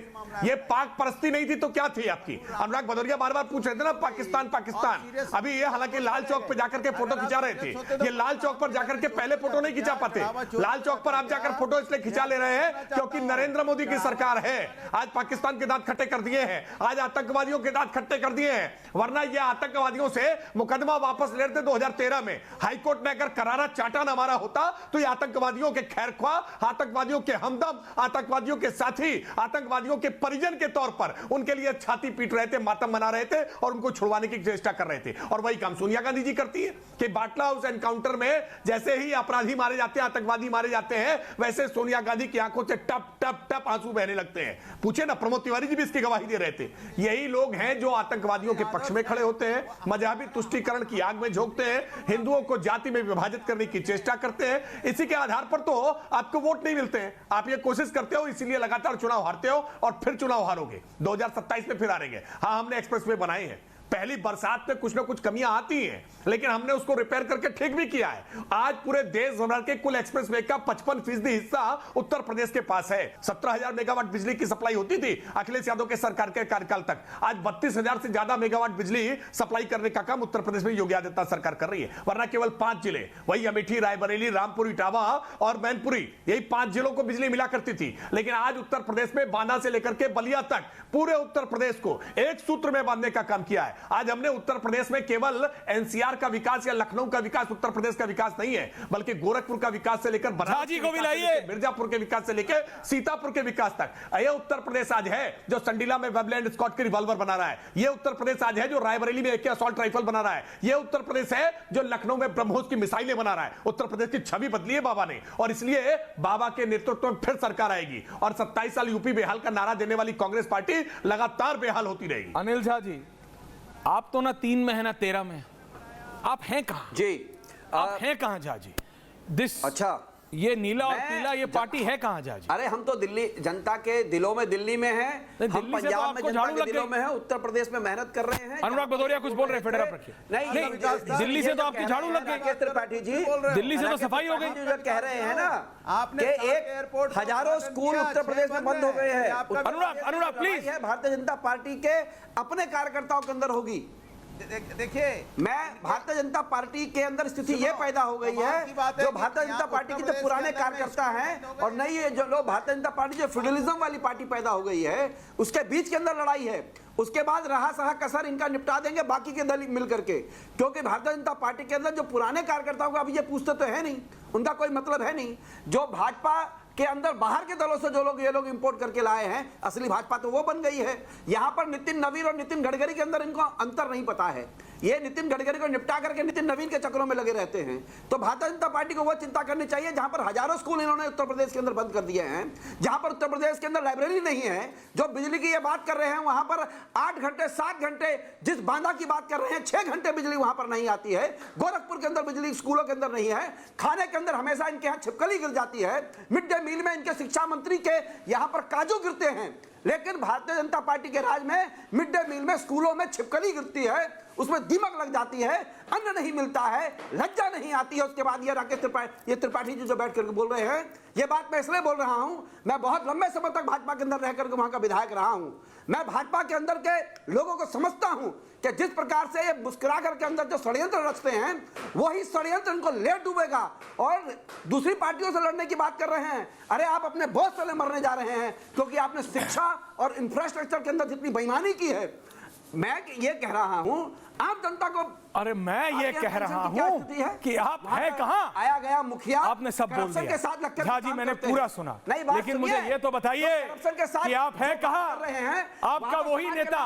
ये पाक परस्ती नहीं थी तो क्या थी आपकी? अनुराग भदौरिया बार बार पूछ रहे थे ना, पाकिस्तान पाकिस्तान। अभी ये हालांकि लाल चौक पे जाकर के फोटो खिंचा रहे थे। ये लाल चौक पर जाकर के पहले फोटो नहीं खिंचा पाते। लाल चौक पर आप जाकर फोटो इसलिए खिंचा ले रहे हैं क्योंकि नरेंद्र मोदी की सरकार है। आज पाकिस्तान के दांत खट्टे कर दिए हैं, आज आतंकवादियों के दांत खट्टे कर दिए हैं, वरना ये आतंकवादियों से मुकदमा वापस ले रहे थे 2013 में। हाईकोर्ट ने अगर करारा चाटा न मारा होता तो ये आतंकवादियों के खैरख्वाह, आतंकवादियों के हमदम, आतंकवादियों के साथी, आतंकवादियों के परिजन के तौर पर उनके लिए छाती पीट रहे थे, मातम मना रहे थे और उनको छुड़वाने की चेष्टा कर रहे थे। और वही काम सोनिया गांधी जी करती है कि बाटला हाउस एनकाउंटर में जैसे ही अपराधी मारे जाते हैं, आतंकवादी मारे जाते हैं, वैसे सोनिया गांधी की आंखों से टप टप टप आंसू बहने लगते हैं। पूछे ना, प्रमोद तिवारी जी भी इसकी गवाही दे रहे थे। यही लोग हैं जो आतंकवादियों के पक्ष में खड़े होते हैं, मजहबी तुष्टीकरण की आग में झोंकते हैं, हिंदुओं को जाति में विभाजित करने की चेष्टा करते हैं। इसी के आधार पर तो आपको वोट नहीं मिलते हैं। आप ये कोशिश करते हो, इसीलिए लगातार चुनाव हारते हो और फिर चुनाव हारोगे। 2027 में फिर हारेंगे। हाँ, हमने एक्सप्रेसवे बनाए हैं, पहली बरसात में कुछ ना कुछ कमियां आती हैं, लेकिन हमने उसको रिपेयर करके ठीक भी किया है। आज पूरे देश भर के कुल एक्सप्रेसवे का 55% हिस्सा उत्तर प्रदेश के पास है। 17,000 मेगावाट बिजली की सप्लाई होती थी अखिलेश यादव के सरकार के कार्यकाल तक। आज 32,000 से ज्यादा मेगावाट बिजली सप्लाई करने का काम उत्तर प्रदेश में योगी आदित्यनाथ सरकार कर रही है, वरना केवल 5 जिले, वही अमेठी, रायबरेली, रामपुर, इटावा और मैनपुरी, यही 5 जिलों को बिजली मिला करती थी। लेकिन आज उत्तर प्रदेश में बांदा से लेकर के बलिया तक पूरे उत्तर प्रदेश को एक सूत्र में बांधने का काम किया है। आज हमने उत्तर प्रदेश में केवल एनसीआर का विकास या लखनऊ का विकास, उत्तर प्रदेश का विकास नहीं है, बल्कि गोरखपुर का विकास से लेकर झाजी को भी लाइए, मिर्जापुर के विकास से लेकर सीतापुर के विकास तक। यह उत्तर प्रदेश आज है जो संडीला में वेबलैंड स्कॉट के रिवॉल्वर बना रहा है। यह उत्तर प्रदेश आज है जो रायबरेली में AK असॉल्ट राइफल बना रहा है। यह उत्तर प्रदेश है जो लखनऊ में ब्रह्मोस की मिसाइलें बना रहा है। उत्तर प्रदेश की छवि बदली है बाबा ने, और इसलिए बाबा के नेतृत्व में फिर सरकार आएगी और 27 साल यूपी बेहाल का नारा देने वाली कांग्रेस पार्टी लगातार बेहाल होती रहेगी। अनिल झा जी, आप तो ना 3 में है ना 13 में, आप हैं कहां जी? आप हैं कहां झा जी? अच्छा, ये नीला और पीला ये पार्टी है कहां झा जी? अरे हम तो दिल्ली जनता के दिलों में दिल्ली में हैं, हम पंजाब में जनता के दिलों में हैं, उत्तर प्रदेश में मेहनत कर रहे हैं। अनुराग भदौरिया कुछ बोल रहे हैं, फेडर आप रखिए। नहीं, दिल्ली से तो आपकी झाड़ू लग गई। त्रिपाठी जी, दिल्ली से तो सफाई हो गई। जो कह रहे हैं ना आपने, एक हजारों स्कूल उत्तर प्रदेश में बंद हो गए हैं। अनुराग प्लीज, भारतीय जनता पार्टी के अपने कार्यकर्ताओं के अंदर होगी। देखिए, मैं भारतीय जनता पार्टी के अंदर स्थिति ये पैदा हो गई है, जो भारतीय जनता पार्टी के जो पुराने कार्यकर्ता हैं और नई जो लोग भारतीय जनता पार्टी जो फेडरलिज्म वाली पार्टी पैदा हो गई है, उसके बीच के अंदर लड़ाई है। उसके बाद रहा सहा कसर इनका निपटा देंगे बाकी के दल मिल करके, क्योंकि भारतीय जनता पार्टी के अंदर जो पुराने कार्यकर्ताओं को अभी ये पूछते तो है नहीं, उनका कोई मतलब है नहीं। जो भाजपा के अंदर बाहर के दलों से जो लोग ये लोग इंपोर्ट करके लाए हैं, असली भाजपा तो वो बन गई है। यहां पर नितिन नवीन और नितिन गडकरी के अंदर इनको अंतर नहीं पता है। ये नितिन गडकरी को निपटा करके नितिन नवीन के चक्रों में लगे रहते हैं। तो भारतीय जनता पार्टी को वो चिंता करनी चाहिए जहां पर हजारों स्कूल इन्होंने उत्तर प्रदेश के अंदर बंद कर दिए हैं, जहां पर उत्तर प्रदेश के अंदर लाइब्रेरी नहीं है। जो बिजली की ये बात कर रहे हैं, वहां पर 8 घंटे 7 घंटे, जिस बांदा की बात कर रहे हैं 6 घंटे बिजली वहां पर नहीं आती है। गोरखपुर के अंदर बिजली स्कूलों के अंदर नहीं है। खाने के अंदर हमेशा इनके यहाँ छिपकली गिर जाती है। मिड डे मील में इनके शिक्षा मंत्री के यहाँ पर काजू गिरते हैं। लेकिन भारतीय जनता पार्टी के राज में मिड डे मील में स्कूलों में छिपकली गिरती है, उसमें दीमक लग जाती है, अन्न नहीं मिलता है, लज्जा नहीं आती है। उसके बाद ये राकेश त्रिपाठी जी जो बैठ करके बोल रहे हैं, ये बात मैं इसलिए बोल रहा हूं, मैं बहुत लंबे समय तक भाजपा के अंदर रह करके वहां का विधायक रहा हूं। मैं भाजपा के अंदर के लोगों को समझता हूं कि जिस प्रकार से ये मुस्कुरा करके अंदर जो षड्यंत्र रचते हैं, वही षड्यंत्र इनको ले डूबेगा। और दूसरी पार्टियों से लड़ने की बात कर रहे हैं, अरे आप अपने बोझ तले मरने जा रहे हैं, क्योंकि आपने शिक्षा और इंफ्रास्ट्रक्चर के अंदर जितनी बेईमानी की है। मैं ये कह रहा हूं आम जनता को, अरे मैं ये कह रहा हूं कि आप है कहां? आया गया मुखिया आपने सब बोल दिया के साथ लगकर झा जी, मैंने पूरा सुना, लेकिन मुझे ये तो बताइए कि आप है कहां? आपका वही नेता,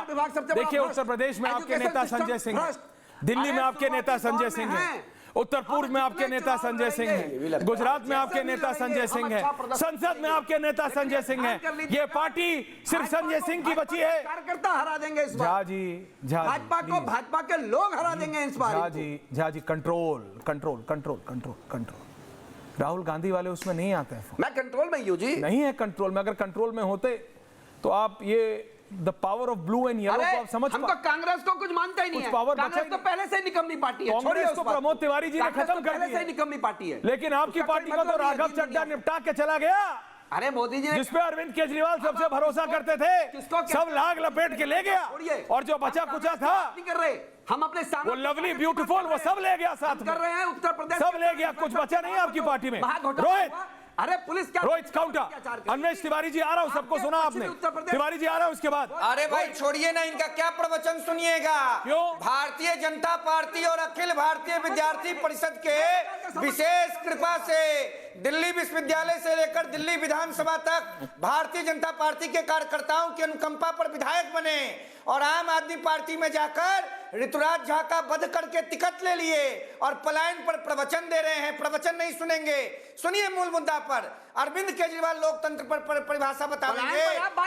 देखिए उत्तर प्रदेश में आपके नेता संजय सिंह है, दिल्ली में आपके नेता संजय सिंह है, उत्तर पूर्व में आपके नेता संजय सिंह है, गुजरात में आपके नेता संजय सिंह है, संसद में आपके नेता संजय सिंह है। ये पार्टी सिर्फ संजय सिंह की बची है। कार्यकर्ता हरा देंगे इस बार, भाजपा को, भाजपा के लोग हरा देंगे इस बार। Jha ji control control control control control. Rahul Gandhi वाले उसमें नहीं आते हैं। मैं कंट्रोल में हूं जी, नहीं है कंट्रोल में। अगर कंट्रोल में होते तो आप ये the power of blue and yellow को आप समझ हम तो कांग्रेस को कुछ मानते ही नहीं है। कांग्रेस तो पहले से निकम्मी पार्टी है। कांग्रेस को प्रमोद तिवारी जी ने खत्म कर दिया, पहले से निकम्मी पार्टी है। लेकिन आपकी पार्टी को तो राघव चड्ढा निपटा के चला गया। अरे मोदी जी, जिसपे अरविंद केजरीवाल सबसे भरोसा करते थे, सब लाग लपेट के ले गया, और जो बचा कुचा था हम अपने वो लवली ब्यूटीफुल वो सब ले गया, साथ कर रहे हैं। उत्तर प्रदेश सब ले गया, कुछ बचा नहीं आपकी पार्टी में। रोहित, अरे पुलिस क्या, रोहित काउंटर, अन्वेष तिवारी जी आ रहा हूं, सबको सुना आपने, तिवारी जी आ रहा हूं उसके बाद। अरे भाई छोड़िए ना, इनका क्या प्रवचन सुनिएगा। क्यों? भारतीय जनता पार्टी और अखिल भारतीय विद्यार्थी परिषद के विशेष कृपा से दिल्ली विश्वविद्यालय से लेकर दिल्ली विधानसभा तक भारतीय जनता पार्टी के कार्यकर्ताओं की अनुकंपा पर विधायक बने, और आम आदमी पार्टी में जाकर ऋतुराज झा का वध करके टिकट ले लिए और पलायन पर प्रवचन दे रहे हैं। प्रवचन नहीं सुनेंगे, सुनिए मूल मुद्दा पर। अरविंद केजरीवाल लोकतंत्र पर परिभाषा बताएंगे,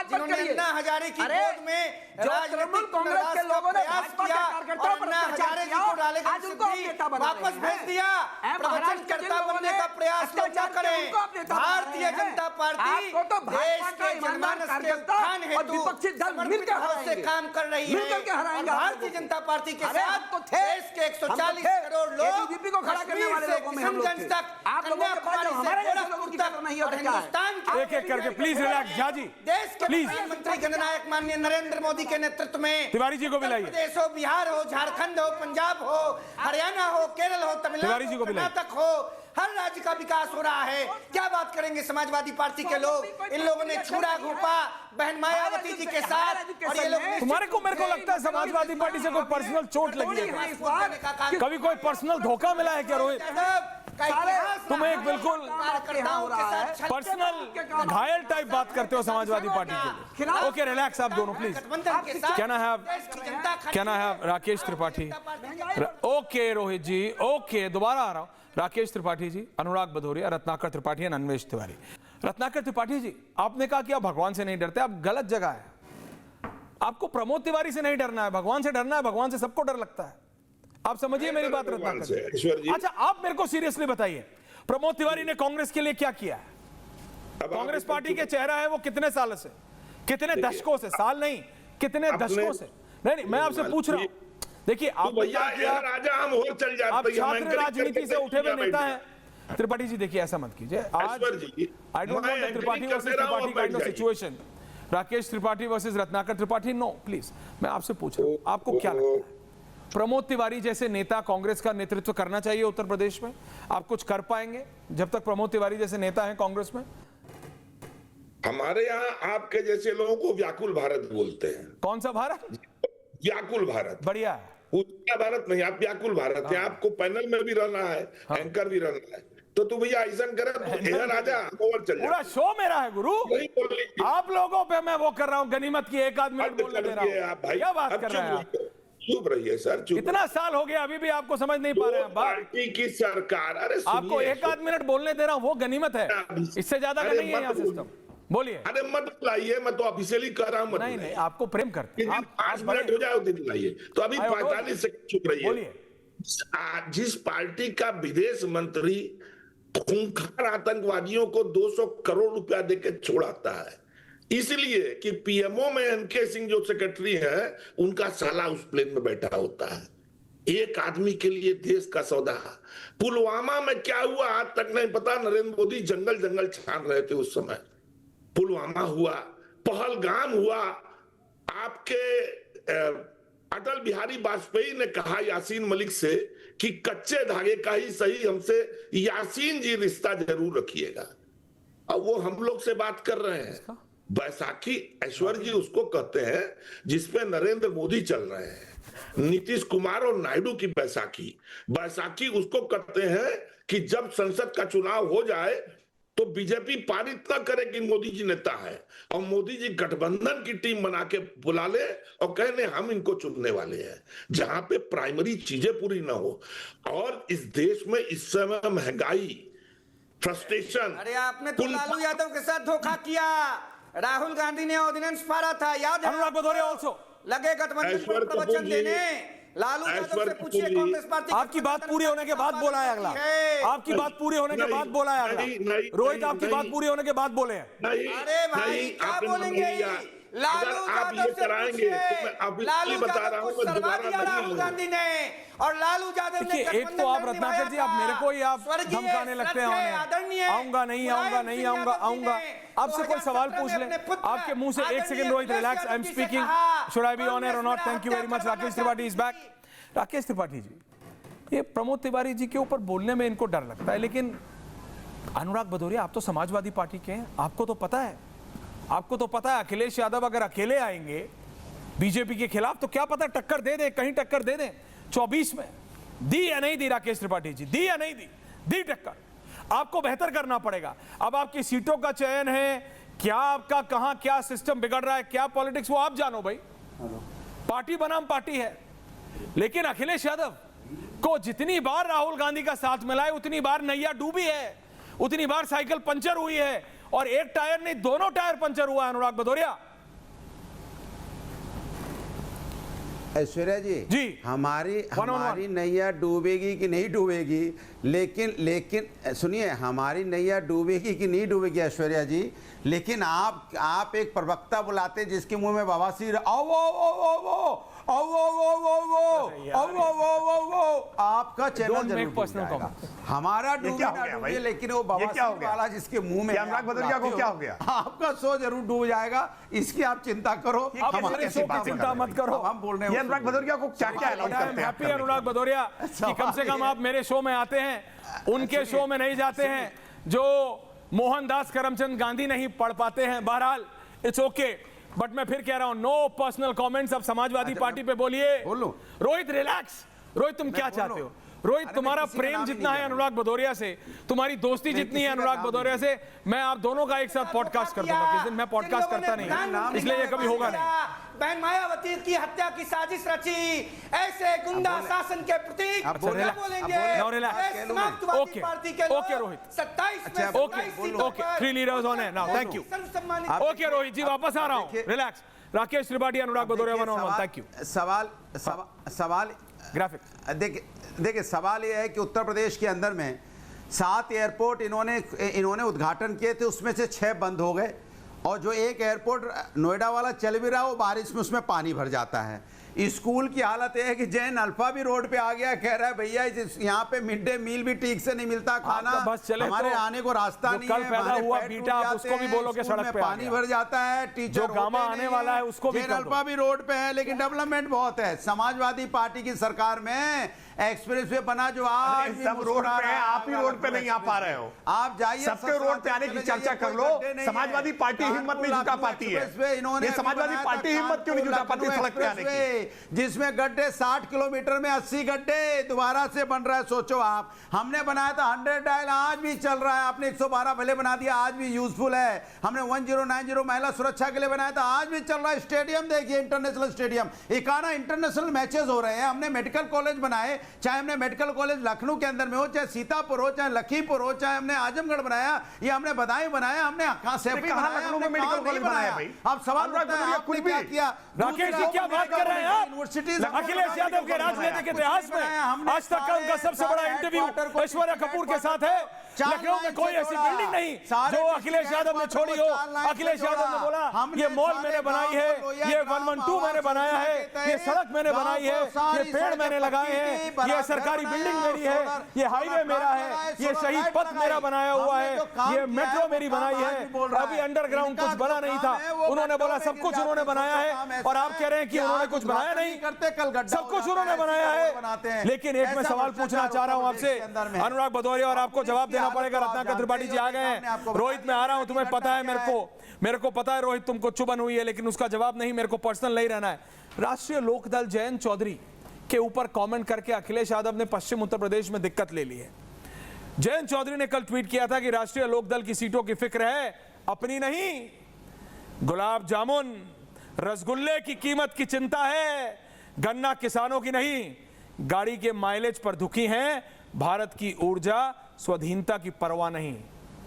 जिन्होंने अन्ना हजारे की गोद में तृणमूल कांग्रेस के लोगों ने भाजपा के कार्यकर्ताओं पर हजारे जी को डाले वापस भेज दिया। प्रवचनकर्ता बनने का प्रयास न करें। भारतीय जनता पार्टी देश के जनमानस के उत्थान हेतु से काम कर रही है। भारतीय जनता पार्टी के साथ देश के 140 करोड़ लोग को खड़ा करने वाले लोगों में हम लोग थे। आप लोगों के पास हमारे जैसे लोगों की कदर नहीं होती है। एक एक करके प्लीज रिलैक्स झा जी, देश के प्रधानमंत्री जननायक माननीय नरेंद्र मोदी के नेतृत्व में तिवारी जी को बुलाइए। प्रदेश हो, बिहार हो, झारखंड हो, पंजाब हो, हरियाणा हो, केरल हो, तमिलनाडु हो, कर्नाटक हो, हर राज्य का विकास हो रहा है। क्या बात करेंगे समाजवादी पार्टी के लोग? इन लोगों ने छुरा घोपा बहन मायावती जी के साथ, और ये लोग तुम्हारे को, मेरे को लगता है समाजवादी पार्टी से कोई पर्सनल चोट लगी है, कभी कोई पर्सनल धोखा मिला है क्या रोहित? तुम एक बिल्कुल पर्सनल घायल टाइप बात करते हो समाजवादी पार्टी के लिए। ओके रिलैक्स आप दोनों प्लीज। क्या ना है राकेश त्रिपाठी। ओके रोहित जी, ओके दोबारा आ रहा हूं। राकेश त्रिपाठी जी, अनुराग भदौरिया, रत्नाकर त्रिपाठी और अन्वेष तिवारी। रत्नाकर त्रिपाठी जी, आपने कहा कि आप भगवान से नहीं डरते, आप गलत जगह है। आपको प्रमोद तिवारी से नहीं डरना है, भगवान से डरना है। भगवान से सबको डर लगता है, आप समझिए मेरी बात रत्नाकर। अच्छा आप मेरे को सीरियसली बताइए, प्रमोद तिवारी ने कांग्रेस के लिए क्या किया है? कांग्रेस पार्टी के चेहरा है वो कितने साल से, कितने दशकों से, साल नहीं कितने दशकों से। नहीं मैं आपसे पूछ रहा हूं, देखिए आप राजा हम और चल जाते, आप छात्र राजनीति से उठे हुए नेता हैं। त्रिपाठी जी देखिए ऐसा मत कीजिए। आज I don't want Tripathi versus Tripathi kind of situation, Rakesh Tripathi versus Ratnakar Tripathi, no please. मैं आपसे पूछ रहा हूं, आपको क्या लगता है प्रमोद तिवारी जैसे नेता कांग्रेस का नेतृत्व करना चाहिए उत्तर प्रदेश में? आप कुछ कर पाएंगे जब तक प्रमोद तिवारी जैसे नेता हैं कांग्रेस में? हमारे यहाँ आपके जैसे लोगों को व्याकुल भारत बोलते हैं। कौन सा भारत? व्याकुल भारत। बढ़िया है। पूरा भारत नहीं, आप व्याकुल भारत है। आपको पैनल में भी रहना है, एंकर भी रहना है, तो तू भैया ऐसा करे राजा और चल पूरा शो मेरा है गुरु। आप लोगों पे मैं वो कर रहा हूँ, गनीमत की एक आध मिनट बोलने दे रहा हूँ। क्या बात कर रहे हैं? चुप रहिए सर, चुप। इतना साल हो गया अभी भी आपको समझ नहीं पा रहे हैं। पार्टी की सरकार, अरे आपको एक आध मिनट बोलने दे रहा हूँ, वो गनीमत है, इससे ज्यादा का नहीं है यहाँ सिस्टम। बोलिए। अरे मत लाइए, मैं तो ऑफिशियली कर रहा हूँ। नहीं नहीं आपको प्रेम करते हैं। 5 मिनट हो जाए दिन लाइए, तो अभी 45 सेकंड चुप रहिए। जिस पार्टी का विदेश मंत्री खूंखार आतंकवादियों को 200 करोड़ रुपया देकर छोड़ाता है, इसलिए कि पीएमओ में एनके सिंह जो सेक्रेटरी है, उनका साला उस प्लेन में बैठा होता है। एक आदमी के लिए देश का सौदा। पुलवामा में क्या हुआ आज तक नहीं पता। नरेंद्र मोदी जंगल जंगल छान रहे थे उस समय। पुलवामा हुआ, पहलगाम हुआ। आपके अटल बिहारी वाजपेयी ने कहा यासीन मलिक से कि कच्चे धागे का ही सही, हमसे यासीन जी रिश्ता जरूर रखिएगा। अब वो हम लोग से बात कर रहे हैं। बैसाखी ऐश्वर्य जी उसको कहते हैं जिसपे नरेंद्र मोदी चल रहे हैं। नीतीश कुमार और नायडू की बैसाखी उसको कहते हैं कि जब संसद का चुनाव हो जाए तो बीजेपी पारित न करे कि मोदी जी नेता है, और मोदी जी गठबंधन की टीम बना के बुला ले और कहने हम इनको चुनने वाले हैं, जहां पे प्राइमरी चीजें पूरी ना हो। और इस देश में इस समय महंगाई, फ्रस्ट्रेशन। अरे आपने तो लालू यादव के साथ धोखा किया। राहुल गांधी ने ऑर्डिनेंस पारा था, याद है? अनुराग भदौरिया ऑल्सो लगे गठबंधन पर प्रवचन देने। लालू यादव से पूछिए कांग्रेस पार्टी। आपकी बात पूरी होने के बाद बोला है अगला। आपकी बात पूरी होने के बाद बोला है अगला। रोहित आपकी बात पूरी होने के बाद बोले हैं। अरे भाई क्या बोलेंगे? लालू यादव से पूछिए। लालू यादव को सरवा दिया राहुल गांधी ने, और लालू यादव ने एक तो आप रत्नाकर जी, आप मेरे को ही आप धमकाने लगते हैं। आऊंगा नहीं आऊंगा नहीं आऊंगा आऊंगा। आपसे कोई सवाल पूछ ले, आपके मुंह से एक second. Rohit relax, I am speaking, should I be on air or not? Thank you very much. Rakesh Tripathi is back. Rakesh Tripathi ji, ये प्रमोद तिवारी जी के ऊपर बोलने में इनको डर लगता है, लेकिन अनुराग भदौरिया आप तो समाजवादी पार्टी के हैं, आपको तो पता है, आपको तो पता है अखिलेश यादव अगर अकेले आएंगे बीजेपी के खिलाफ तो क्या पता टक्कर दे दे, कहीं टक्कर दे दे। 24 में दी या नहीं दी राकेश त्रिपाठी जी? दी या नहीं दी? दी टक्कर। आपको बेहतर करना पड़ेगा। अब आपकी सीटों का चयन है, क्या आपका कहां क्या सिस्टम बिगड़ रहा है, क्या पॉलिटिक्स, वो आप जानो भाई। पार्टी बनाम पार्टी है, लेकिन अखिलेश यादव को जितनी बार राहुल गांधी का साथ मिला है उतनी बार नैया डूबी है, उतनी बार साइकिल पंचर हुई है, और एक टायर नहीं दोनों टायर पंचर हुआ है। अनुराग भदौरिया ऐश्वर्या जी हमारी नैया डूबेगी कि नहीं डूबेगी, लेकिन सुनिए, हमारी नैया डूबेगी कि नहीं डूबेगी ऐश्वर्या जी, लेकिन आप एक प्रवक्ता बुलाते जिसके मुंह में बवासीर आपका चैनल जरूर जाएगा। हमारा डूबे ना डूबे, लेकिन वो बवासीर वाला जिसके मुंह में, अनुराग भदौरिया को क्या हो गया? आपका शो जरूर डूब जाएगा, इसकी आप चिंता करो। हमारे शो की चिंता मत करो। हम बोल रहे हैं अनुराग भदौरिया को क्या अलाउ करते हैं? हैप्पी अनुराग भदौरिया कि कम से कम आप मेरे शो में आते हैं, उनके शो में नहीं जाते हैं जो मोहनदास करमचंद गांधी नहीं पढ़ पाते हैं। बहरहाल इट्स ओके, बट मैं फिर कह रहा हूं, नो पर्सनल कमेंट्स। अब समाजवादी पार्टी पे बोलिए। रोहित रिलैक्स। रोहित तुम क्या चाहते हो? रोहित तुम्हारा प्रेम जितना है अनुराग भदौरिया से, तुम्हारी दोस्ती जितनी है अनुराग भदौरिया से, मैं आप दोनों का एक साथ पॉडकास्ट कर दूंगा। किस दिन मैं पॉडकास्ट करता नहीं, इसलिए ये कभी होगा नहीं। बहन मायावती की हत्या की साजिश रची, ऐसे गुंडा शासन के प्रतीक बोलेंगे। Okay okay Rohit, 27 okay, 3 leaders on है now, thank you. Okay Rohit ji, वापस आ रहा हूं, relax. Rakesh Tripathi, Anurag Bhadauria, 1-on-1, thank you. सवाल ग्राफिक देखिए, सवाल यह है कि उत्तर प्रदेश के अंदर में 7 एयरपोर्ट इन्होंने उद्घाटन किए थे, उसमें से 6 बंद हो गए, और जो एक एयरपोर्ट नोएडा वाला चल भी रहा, वो बारिश में उसमें पानी भर जाता है। स्कूल की हालत यह है कि जैन अल्फा भी रोड पे आ गया, कह रहा है भैया यहाँ पे मिड डे मील भी ठीक से नहीं मिलता, खाना हमारे तो आने को रास्ता नहीं है। पैदा हुआ बीटा, उसको भी बोलो कि सड़क पे पानी भर जाता है, टीचर गामा आने वाला है उसको भी जैन अल्फा भी रोड पे है, लेकिन डेवलपमेंट बहुत है। समाजवादी पार्टी की सरकार में एक्सप्रेस वे बना जो आज सब रोड पे है, आप ही रोड पे नहीं आ पा रहे हो। आप जाइए, सबके रोड पे आने की चर्चा कर लो। समाजवादी पार्टी हिम्मत नहीं जुटा पाती है। ये समाजवादी पार्टी हिम्मत क्यों नहीं जुटा पाती सड़क पे आने की? जिसमें गड्ढे 60 किलोमीटर में 80 गड्ढे दोबारा से बन रहा है। सोचो आप, हमने बनाया था 100 डायल, आज भी चल रहा है। आपने 112 भले बना दिया, आज भी यूजफुल है। हमने 1090 महिला सुरक्षा के लिए बनाया था, आज भी चल रहा है। स्टेडियम देखिए, international stadium, Ekana international matches हो रहे हैं। हमने मेडिकल कॉलेज बनाए, चाहे हमने मेडिकल कॉलेज लखनऊ के अंदर में हो, चाहे सीतापुर हो, चाहे लखीपुर हो, चाहे हमने आजमगढ़ बनाया, या हमने बदायूं बनाया, हमने लखनऊ में मेडिकल कॉलेज बनाया। अब सवाल क्या किया? राकेश जी क्या बात कर रहे हैं? आप? यूनिवर्सिटीज अखिलेश यादव के राजनीतिक इतिहास में आज तक का उनका सबसे बड़ा इंटरव्यू ऐश्वर्या कपूर के साथ है। लखनऊ में कोई ऐसी बिल्डिंग नहीं जो अखिलेश यादव ने छोड़ी हो। अखिलेश यादव ने बोला ये मॉल मैंने बनाई है, ये 112 मैंने बनाया है, ये सड़क मैंने बनाई है, ये पेड़ मैंने लगाए हैं, ये सरकारी बिल्डिंग मेरी है, ये हाईवे मेरा है, ये शहीद पथ मेरा बनाया हुआ है, ये मेट्रो मेरी बनाई है। अभी अंडरग्राउंड कुछ बना नहीं था, उन्होंने बोला सब कुछ उन्होंने बनाया है। और आप कह रहे हैं कि उन्होंने कुछ बनाया नहीं, सब कुछ उन्होंने बनाया है। लेकिन एक मैं सवाल पूछना चाह रहा हूं आपसे अनुराग भदौरिया, और आपको जवाब देना पड़ेगा। रत्नाकर त्रिपाठी जी आ गए हैं। रोहित मैं आ रहा हूं, तुम्हें पता है, मेरे को पता है रोहित तुमको चुभन हुई है, लेकिन उसका जवाब नहीं, मेरे को पर्सनल नहीं रहना है। राष्ट्रीय लोकदल जयंत चौधरी के ऊपर कमेंट करके अखिलेश यादव ने पश्चिम उत्तर प्रदेश में दिक्कत ले ली है। जयंत चौधरी ने कल ट्वीट किया था कि राष्ट्रीय लोकदल की सीटों की फिक्र है, अपनी नहीं। गुलाब जामुन रसगुल्ले की कीमत की चिंता है, गन्ना किसानों की नहीं। गाड़ी के माइलेज पर दुखी हैं, भारत की ऊर्जा स्वाधीनता की परवाह नहीं।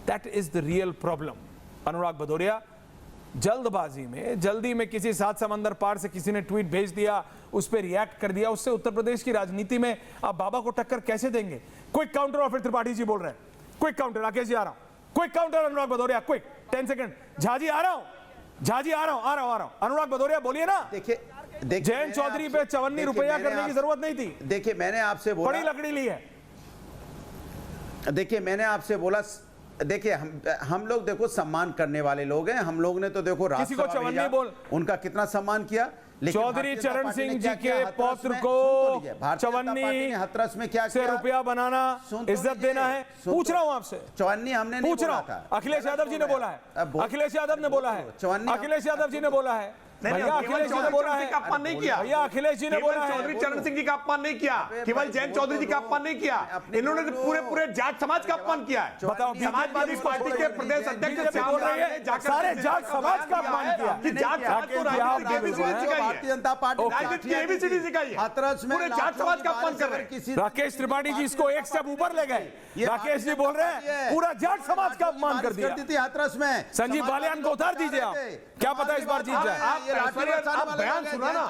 That is the real problem. Anurag Bhadauria, जल्दबाजी में, जल्दी में किसी सात समंदर पार से किसी ने ट्वीट भेज दिया, उस पर रिएक्ट कर दिया, उससे उत्तर प्रदेश की राजनीति में आप बाबा को टक्कर कैसे देंगे? Quick counter. और फिर त्रिपाठी जी बोल रहे हैं क्विक काउंटर। राकेश जी आ रहा हूं, क्विक काउंटर। अनुराग भदौरिया क्विक 10 सेकंड। झाजी आ रहा हूं, झाजी आ रहा हूं। अनुराग भदौरिया बोलिए ना। देखिए जयंत चौधरी पे 54 रुपया करने की जरूरत नहीं थी। देखिए मैंने आपसे बोला, बड़ी लकड़ी ली है। देखिए मैंने आपसे बोला, देखिए हम लोग देखो सम्मान करने वाले लोग हैं। हम लोग ने तो देखो किसी को चवन्नी बोल, उनका कितना सम्मान किया। चौधरी चरण सिंह जी के पौत्र को चवन्नी हथरस में क्या से रुपया बनाना, इज्जत देना है। पूछ रहा हूं आपसे, चवन्नी हमने नहीं बोला था, अखिलेश यादव जी ने बोला है, अखिलेश यादव ने बोला है, अखिलेश यादव जी ने बोला है। भैया अखिलेश जी ने बोला है, अपमान नहीं किया। भैया अखिलेश जी ने बोला है, चौधरी चरण सिंह जी का अपमान नहीं किया, केवल जयंत चौधरी जी का अपमान नहीं किया, इन्होंने पूरे जाट समाज का अपमान किया है। बताओ, समाजवादी पार्टी के प्रदेश अध्यक्ष बोल रहे हैं सारे जाट समाज का अपमान किया कि जाट समाज को राजनीति की एबीसीडी सिखाई है, भारतीय जनता पार्टी राजनीति की एबीसीडी सिखाई है, पूरे जाट समाज का अपमान कर रहे हैं। राकेश त्रिपाठी जी इसको एक स्टेप ऊपर ले गए। राकेश जी बोल रहे हैं पूरा जाट समाज का अपमान कर दिया। हाथरस में संजीव बालियान को उतार दीजिए आप, क्या पता इस बार जीत जाए। आप बयान सुना ना,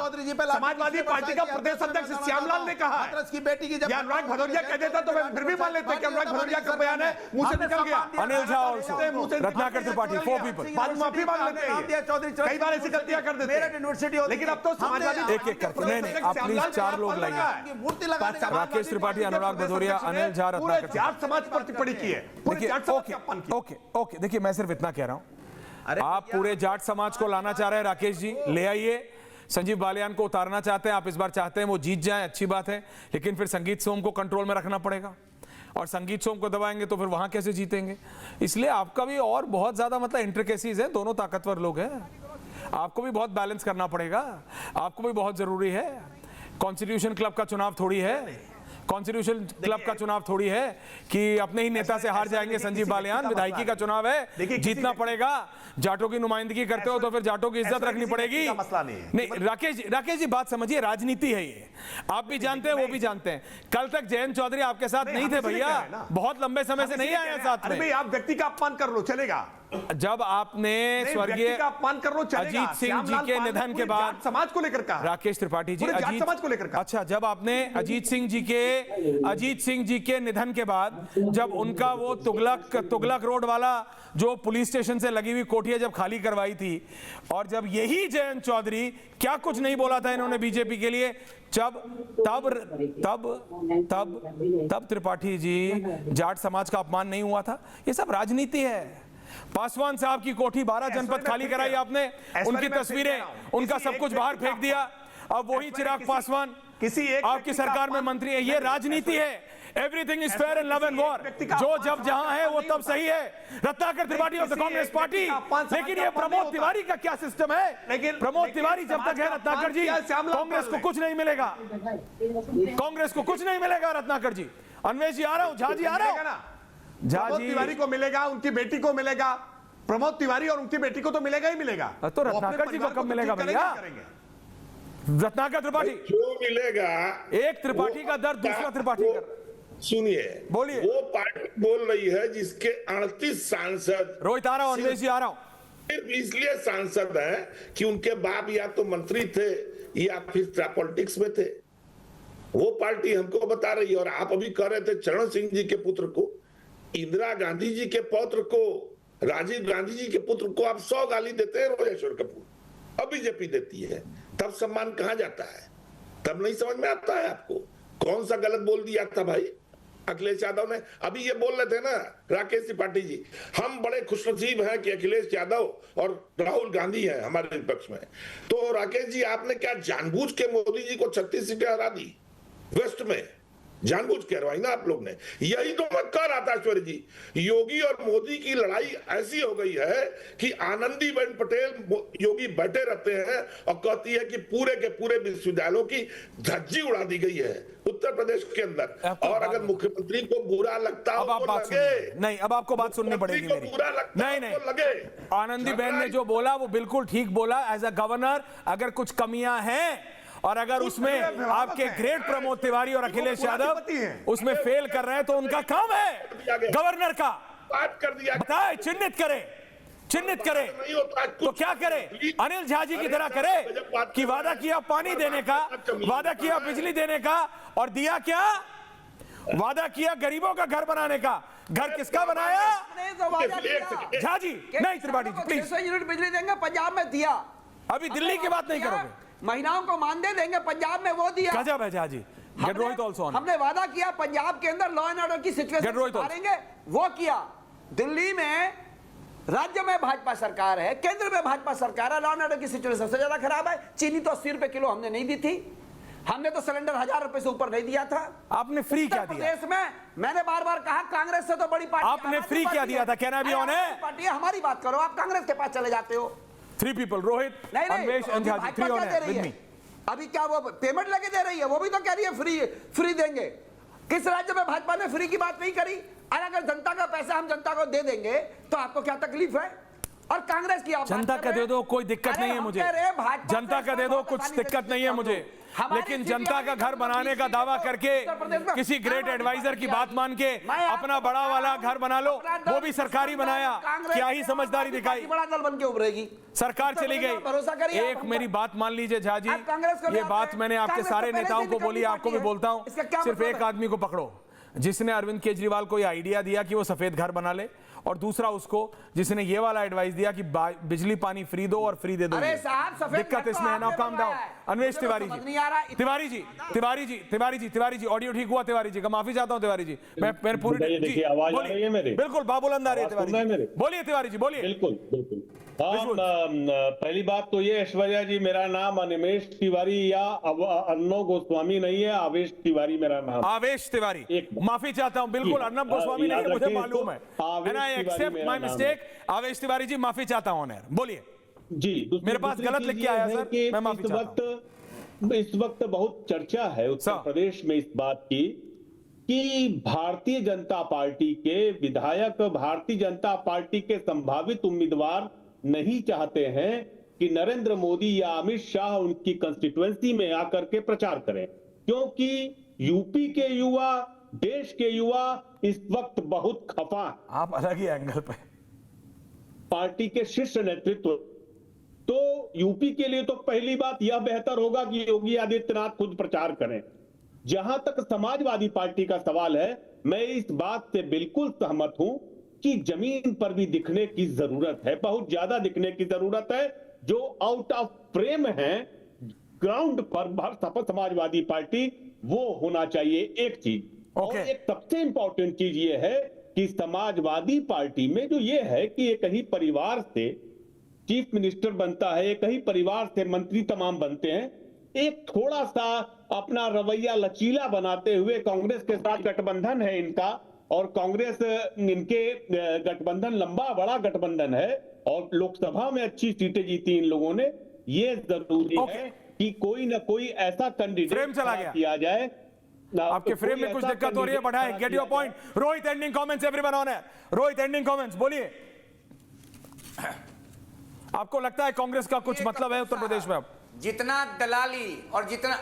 समाजवादी पार्टी का प्रदेश अध्यक्ष श्यामलाल ने कहा है की बेटी की अनुराग भदौरिया कह देता तो मैं फिर भी मान लेते कि अनुराग भदौरिया का बयान है, मुंह से निकल गया। Anil Jha also, Ratnakar Tripathi, 4 people. बाद में माफी मांग लेते हैं, कई बार ऐसी गलतियां कर देते हैं, लेकिन अब तो समाजवादी एक एक करके नहीं, आप प्लीज 4 लोग लाइए। राकेश त्रिपाठी, अनुराग भदौरिया, अनिल झा, रत्नाकर। जाट समाज पर टिप्पणी की है, ओके। देखिए मैं सिर्फ इतना कह रहा हूं, आप पूरे जाट समाज को लाना चाह रहे हैं राकेश जी, ले आइए। संजीव बालियान को उतारना चाहते हैं आप, इस बार चाहते हैं वो जीत जाए, अच्छी बात है, लेकिन फिर संगीत सोम को कंट्रोल में रखना पड़ेगा, और संगीत सोम को दबाएंगे तो फिर वहां कैसे जीतेंगे? इसलिए आपका भी और बहुत ज्यादा मतलब इंट्रिकेसीज है, दोनों ताकतवर लोग हैं, आपको भी बहुत बैलेंस करना पड़ेगा, आपको भी बहुत जरूरी है। कॉन्स्टिट्यूशन क्लब का चुनाव थोड़ी है, कॉन्स्टिट्यूशन क्लब का चुनाव थोड़ी है कि अपने ही नेता से हार जाएंगे संजीव बालियान। विधायकी का चुनाव है, जीतना पड़ेगा। जाटों की नुमाइंदगी करते हो तो फिर जाटों की इज्जत रखनी पड़ेगी। नहीं राकेश जी बात समझिए, राजनीति है ये, आप भी जानते हैं, वो भी जानते हैं। कल तक जयंत चौधरी आपके साथ नहीं थे भैया, बहुत लंबे समय से नहीं आए साथ में। आप व्यक्ति का अपमान कर लो चलेगा, जब आपने स्वर्गीय अपमान कर लो चलेगा, अजीत सिंह जी के निधन के बाद समाज को लेकर कहा, राकेश त्रिपाठी जी अजीत समाज को लेकर कहा। अच्छा, जब आपने अजीत सिंह जी के निधन के बाद जब उनका वो तुगलक रोड वाला जो पुलिस स्टेशन से लगी हुई कोठिया जब खाली करवाई थी, और जब यही जयंत चौधरी क्या कुछ नहीं बोला था इन्होंने बीजेपी के लिए, तब त्रिपाठी जी जाट समाज का अपमान नहीं हुआ था। ये सब राजनीति है। पासवान साहब की कोठी 12 जनपद खाली कराई आपने, उनकी तस्वीरें, उनका सब कुछ बाहर फेंक दिया, अब वही चिराग पासवान आपकी सरकार में मंत्री है। ये राजनीति है। Everything is fair in love and war, जो जब जहां है वो तब सही है। Ratnakar Tripathi of the Congress party, लेकिन ये प्रमोद तिवारी का क्या सिस्टम है? प्रमोद तिवारी जब तक है रत्नाकर जी, कांग्रेस को कुछ नहीं मिलेगा, कांग्रेस को कुछ नहीं मिलेगा। रत्नाकर जी, अन्वेष जी आ रहा हूं, झा जी आ रहा हूं। प्रमोद तिवारी को मिलेगा, उनकी बेटी को मिलेगा, प्रमोद तिवारी और उनकी बेटी को तो मिलेगा ही मिलेगा। तो रत्नाकर जी को कब मिलेगा भैया? रत्नाकर त्रिपाठी जो मिलेगा, एक त्रिपाठी का दर्द दूसरा त्रिपाठी का। सुनिए, बोलिए। वो पार्टी बोल रही है जिसके 38 सांसद, रोहित आ रहा हूं, अन्वेष जी आ रहा हूं, सिर्फ इसलिए सांसद हैं कि उनके बाप या तो मंत्री थे या फिर पॉलिटिक्स में थे? वो पार्टी हमको बता रही है। और आप अभी कह रहे थे चरण सिंह जी के पुत्र को, इंदिरा गांधी जी के पौत्र को, राजीव गांधी जी के पुत्र को आप 100 गाली देते हैं रोजेश्वर कपूर, अब बीजेपी देती है, तब सम्मान कहां जाता है? तब नहीं समझ में आता है आपको कौन सा गलत बोल दिया था भाई अखिलेश यादव ने? अभी ये बोल रहे थे ना राकेश त्रिपाठी जी, हम बड़े खुशनसीब हैं कि अखिलेश यादव और राहुल गांधी हैं हमारे विपक्ष में। तो राकेश जी, आपने क्या जानबूझ के मोदी जी को 36 सीटें हरा दी वेस्ट में? जानबूझ के हरवाई ना आप लोग ने। यही तो मैं कह रहा था ऐश्वर्य जी, योगी और मोदी की लड़ाई ऐसी हो गई है कि आनंदीबेन पटेल योगी बैठे रहते हैं और कहती है कि पूरे के पूरे विश्वविद्यालयों की धज्जी उड़ा दी गई है उत्तर प्रदेश के अंदर। और अगर मुख्यमंत्री को बुरा लगता हो तो लगे। नहीं, अब आपको बात सुननी पड़ेगी मेरी। नहीं, लगे। आनंदीबेन ने जो बोला वो बिल्कुल ठीक बोला। एज अ गवर्नर अगर कुछ कमियां हैं और अगर उसमें आपके ग्रेट प्रमोद तिवारी और अखिलेश यादव उसमें फेल कर रहे हैं तो उनका काम है गवर्नर का, बात कर दिया, बताए, चिन्हित करे तो क्या करे? अनिल झा जी की तरह करे कि वादा किया पानी देने का, वादा किया बिजली देने का, और दिया क्या? वादा किया गरीबों का घर बनाने का। घर किसका बनाया? झा जी। नहीं त्रिपाठी जी प्लीज। 600 यूनिट बिजली देंगे पंजाब में, दिया। अभी दिल्ली की बात नहीं करोगे? महिलाओं को मानदेय देंगे पंजाब में, वो दिया। गजब है झा जी। हमने वादा किया पंजाब के अंदर लॉ एंड ऑर्डर की सिचुएशन सुधारेंगे, वो किया। दिल्ली में राज्य में भाजपा सरकार है, केंद्र में भाजपा सरकार है, लॉ एंड ऑर्डर की सिचुएशन सबसे ज्यादा खराब है। चीनी तो 80 रुपए किलो हमने नहीं दी थी, हमने तो सिलेंडर 1000 रुपए से ऊपर नहीं दिया था। आपने फ्री क्या दिया? प्रदेश में मैंने बार बार कहा कांग्रेस से तो बड़ी पार्टी आपने फ्री क्या दिया था? कहना भी ऑन है। पार्टी है, हमारी बात करो, आप कांग्रेस के पास चले जाते हो। 3 people, रोहित, अन्वेष, अंधा जी, 3 on है with me। अभी क्या वो पेमेंट लेके दे रही है? वो भी तो कह रही है फ्री देंगे। किस राज्य में भाजपा ने फ्री की बात नहीं करी? और अगर जनता का पैसा हम जनता को दे देंगे तो आपको क्या तकलीफ है? और कांग्रेस की आप जनता का दे दो, कोई दिक्कत नहीं है मुझे। जनता का दे दो, कुछ दिक्कत नहीं है मुझे, लेकिन जनता का घर बनाने का दावा करके किसी ग्रेट एडवाइजर की बात मान के अपना बड़ा वाला घर बना लो, वो भी सरकारी बनाया। क्या ही समझदारी दिखाई? बड़ा दल बन के उभरेगी, सरकार चली गई। एक मेरी बात मान लीजिए झा जी, ये बात मैंने आपके सारे नेताओं को बोली, आपको भी बोलता हूँ। सिर्फ एक आदमी को पकड़ो जिसने अरविंद केजरीवाल को यह आइडिया दिया कि वो सफेद घर बना ले, और दूसरा उसको जिसने ये वाला एडवाइस दिया कि बिजली पानी फ्री दो और फ्री दे दो। अरे साहब, सफेद दिक्कत इसमें है ना। काम डाउन। अन्वेष तिवारी जी, ऑडियो ठीक हुआ? तिवारी जी का माफी चाहता हूं। तिवारी जी, मैं पूरी आवाज आ रही है मेरी? बिल्कुल बाबूलंद आ रही है। तिवारी जी बोलिए, तिवारी जी बोलिए। बिल्कुल। पहली बात तो ये ऐश्वर्या जी, मेरा नाम अनिमेष तिवारी या अर्णव गोस्वामी नहीं है, आवेश तिवारी मेरा नाम। आवेश तिवारी, माफी चाहता हूं। बिल्कुल अर्णव गोस्वामी नहीं है, मुझे मालूम है। Accept my mistake. Avesh Tiwari जी माफी चाहता हूं। बोलिए जी। मेरे पास गलत लिख के आया सर, मैं माफी चाहता हूं। इस वक्त बहुत चर्चा है उत्तर प्रदेश में इस बात की कि भारतीय जनता पार्टी के विधायक भारतीय जनता पार्टी के संभावित उम्मीदवार नहीं चाहते हैं कि नरेंद्र मोदी या अमित शाह उनकी कंस्टिट्यूएंसी में आकर के प्रचार करें, क्योंकि यूपी के युवा, देश के युवा इस वक्त बहुत खफा। आप अलग ही एंगल पे। पार्टी के शीर्ष नेतृत्व तो यूपी के लिए तो पहली बात यह बेहतर होगा कि योगी आदित्यनाथ खुद प्रचार करें। जहां तक समाजवादी पार्टी का सवाल है, मैं इस बात से बिल्कुल सहमत हूं कि जमीन पर भी दिखने की जरूरत है, बहुत ज्यादा दिखने की जरूरत है। जो आउट ऑफ फ्रेम है ग्राउंड पर समाजवादी पार्टी, वो होना चाहिए एक चीज। और एक सबसे इंपॉर्टेंट चीज ये है कि समाजवादी पार्टी में जो ये है कि एक ही परिवार से चीफ मिनिस्टर बनता है, एक ही परिवार से मंत्री तमाम बनते हैं। एक थोड़ा सा अपना रवैया लचीला बनाते हुए, कांग्रेस के साथ गठबंधन है इनका, और कांग्रेस इनके गठबंधन लंबा बड़ा गठबंधन है और लोकसभा में अच्छी सीटें जीती इन लोगों ने। ये जरूरी है कि कोई ना कोई ऐसा कैंडिडेट किया जाए। आपके फ्रेम में कुछ दिक्कत हो रही है, बढ़ाए। Get your point. Rohit ending comments everyone on है। रोहित एंडिंग कमेंट्स बोलिए। आपको लगता है कांग्रेस का कुछ मतलब है उत्तर प्रदेश में? अब जितना दलाली और जितना,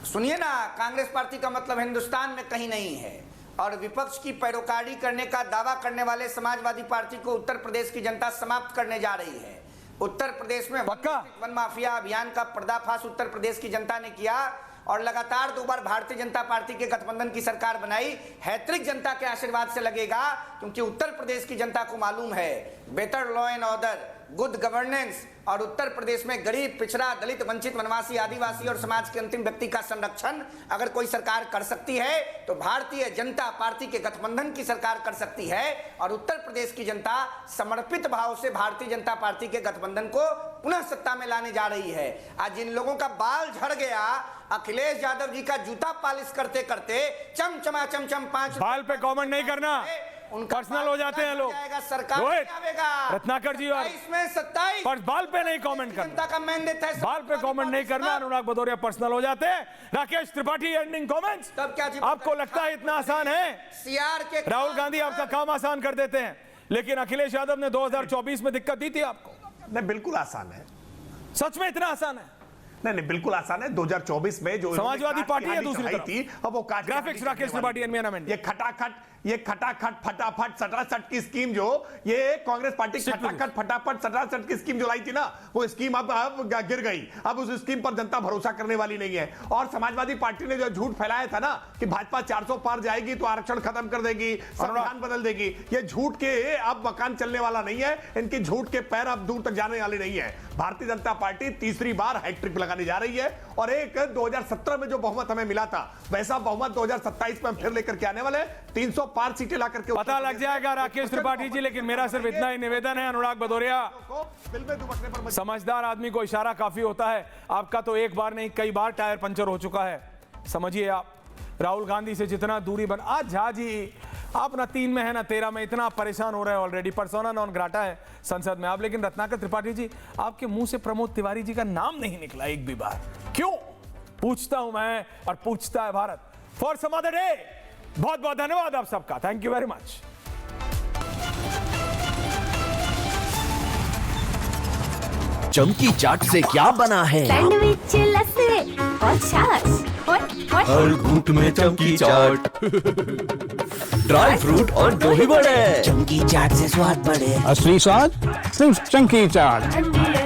सुनिए ना, कांग्रेस पार्टी का मतलब हिंदुस्तान में कहीं नहीं है, और विपक्ष की पैरोकारी करने का दावा करने वाले समाजवादी पार्टी को उत्तर प्रदेश की जनता समाप्त करने जा रही है। उत्तर प्रदेश में वन माफिया अभियान का पर्दाफाश उत्तर प्रदेश की जनता ने किया और लगातार 2 बार भारतीय जनता पार्टी के गठबंधन की सरकार बनाई। हैट्रिक जनता के आशीर्वाद से लगेगा, क्योंकि उत्तर प्रदेश की जनता को मालूम है better law and order, good governance और उत्तर प्रदेश में गरीब, पिछड़ा, दलित, वंचित, वनवासी, आदिवासी और समाज के अंतिम व्यक्ति का संरक्षण अगर कोई सरकार कर सकती है तो भारतीय जनता पार्टी के गठबंधन की सरकार कर सकती है। और उत्तर प्रदेश की जनता समर्पित भाव से भारतीय जनता पार्टी के गठबंधन को पुनः सत्ता में लाने जा रही है। आज जिन लोगों का बाल झड़ गया, अखिलेश यादव जी का जूता पॉलिश करते करते चमचमा चमचम 5 बाल पे कमेंट नहीं करना, पर्सनल हो जाते हैं लोग। रोहित, रत्नाकर जी और इसमें 27 पर बाल पे नहीं कमेंट करना, जनता का मैंडेट है, बाल पे कमेंट नहीं करना। अनुराग भदौरिया पर्सनल हो जाते हैं। Rakesh Tripathi ending comments. तब क्या आपको लगता है इतना आसान है? सीआर के राहुल गांधी आपका काम आसान कर देते हैं, लेकिन अखिलेश यादव ने 2024 में दिक्कत दी थी आपको। नहीं, बिल्कुल आसान है। सच में इतना आसान है? नहीं, बिल्कुल आसान है। 2024 में जो समाजवादी पार्टी है दूसरी तरफ थी, अब वो ग्राफिक्स राकेश त्रिपाठी एनवायरनमेंट, ये खटाखट फटाफट सटासट की स्कीम जो ये कांग्रेस पार्टी खटाखट फटाफट सटासट की स्कीम जो लाई थी ना, वो स्कीम अब गिर गई। अब उस स्कीम पर जनता भरोसा करने वाली नहीं है। और समाजवादी पार्टी ने जो झूठ फैलाया था ना कि भाजपा 400 पार जाएगी तो आरक्षण खत्म कर देगी, संविधान बदल देगी, ये झूठ के अब मकान चलने वाला नहीं है। इनकी झूठ के पैर अब दूर तक जाने वाले नहीं है। भारतीय जनता पार्टी तीसरी बार हैट्रिक लगाने जा रही है और एक 2017 में जो बहुमत हमें मिला था वैसा बहुमत 2027 में हम फिर लेकर के आने वाले 300 पार सीटें ला करके पता लग जाएगा राकेश त्रिपाठी जी। लेकिन मेरा सिर्फ इतना ही निवेदन है अनुराग भदौरिया, समझदार आदमी को इशारा काफी होता है। आपका तो एक बार नहीं कई बार टायर पंचर हो चुका है। समझिए आप राहुल गांधी से जितना दूरी बन, आज झा जी आप ना 3 में है ना 13 में, इतना परेशान हो रहे हैं ऑलरेडी, पर्सोना नॉन ग्राटा है संसद में आप। लेकिन रत्नाकर त्रिपाठी जी आपके मुंह से प्रमोद तिवारी जी का नाम नहीं निकला एक भी बार, क्यों? पूछता हूं मैं और पूछता है Bharat. For some other day, बहुत बहुत धन्यवाद आप सबका, थैंक यू वेरी मच। चमकी चाट से क्या बना है? सैंडविच, लस्सी और छाछ और हर घूंट में चमकी चाट, ड्राई फ्रूट और दही बड़े, चमकी चाट से स्वाद बढ़े। असली स्वाद सिर्फ चमकी चाट।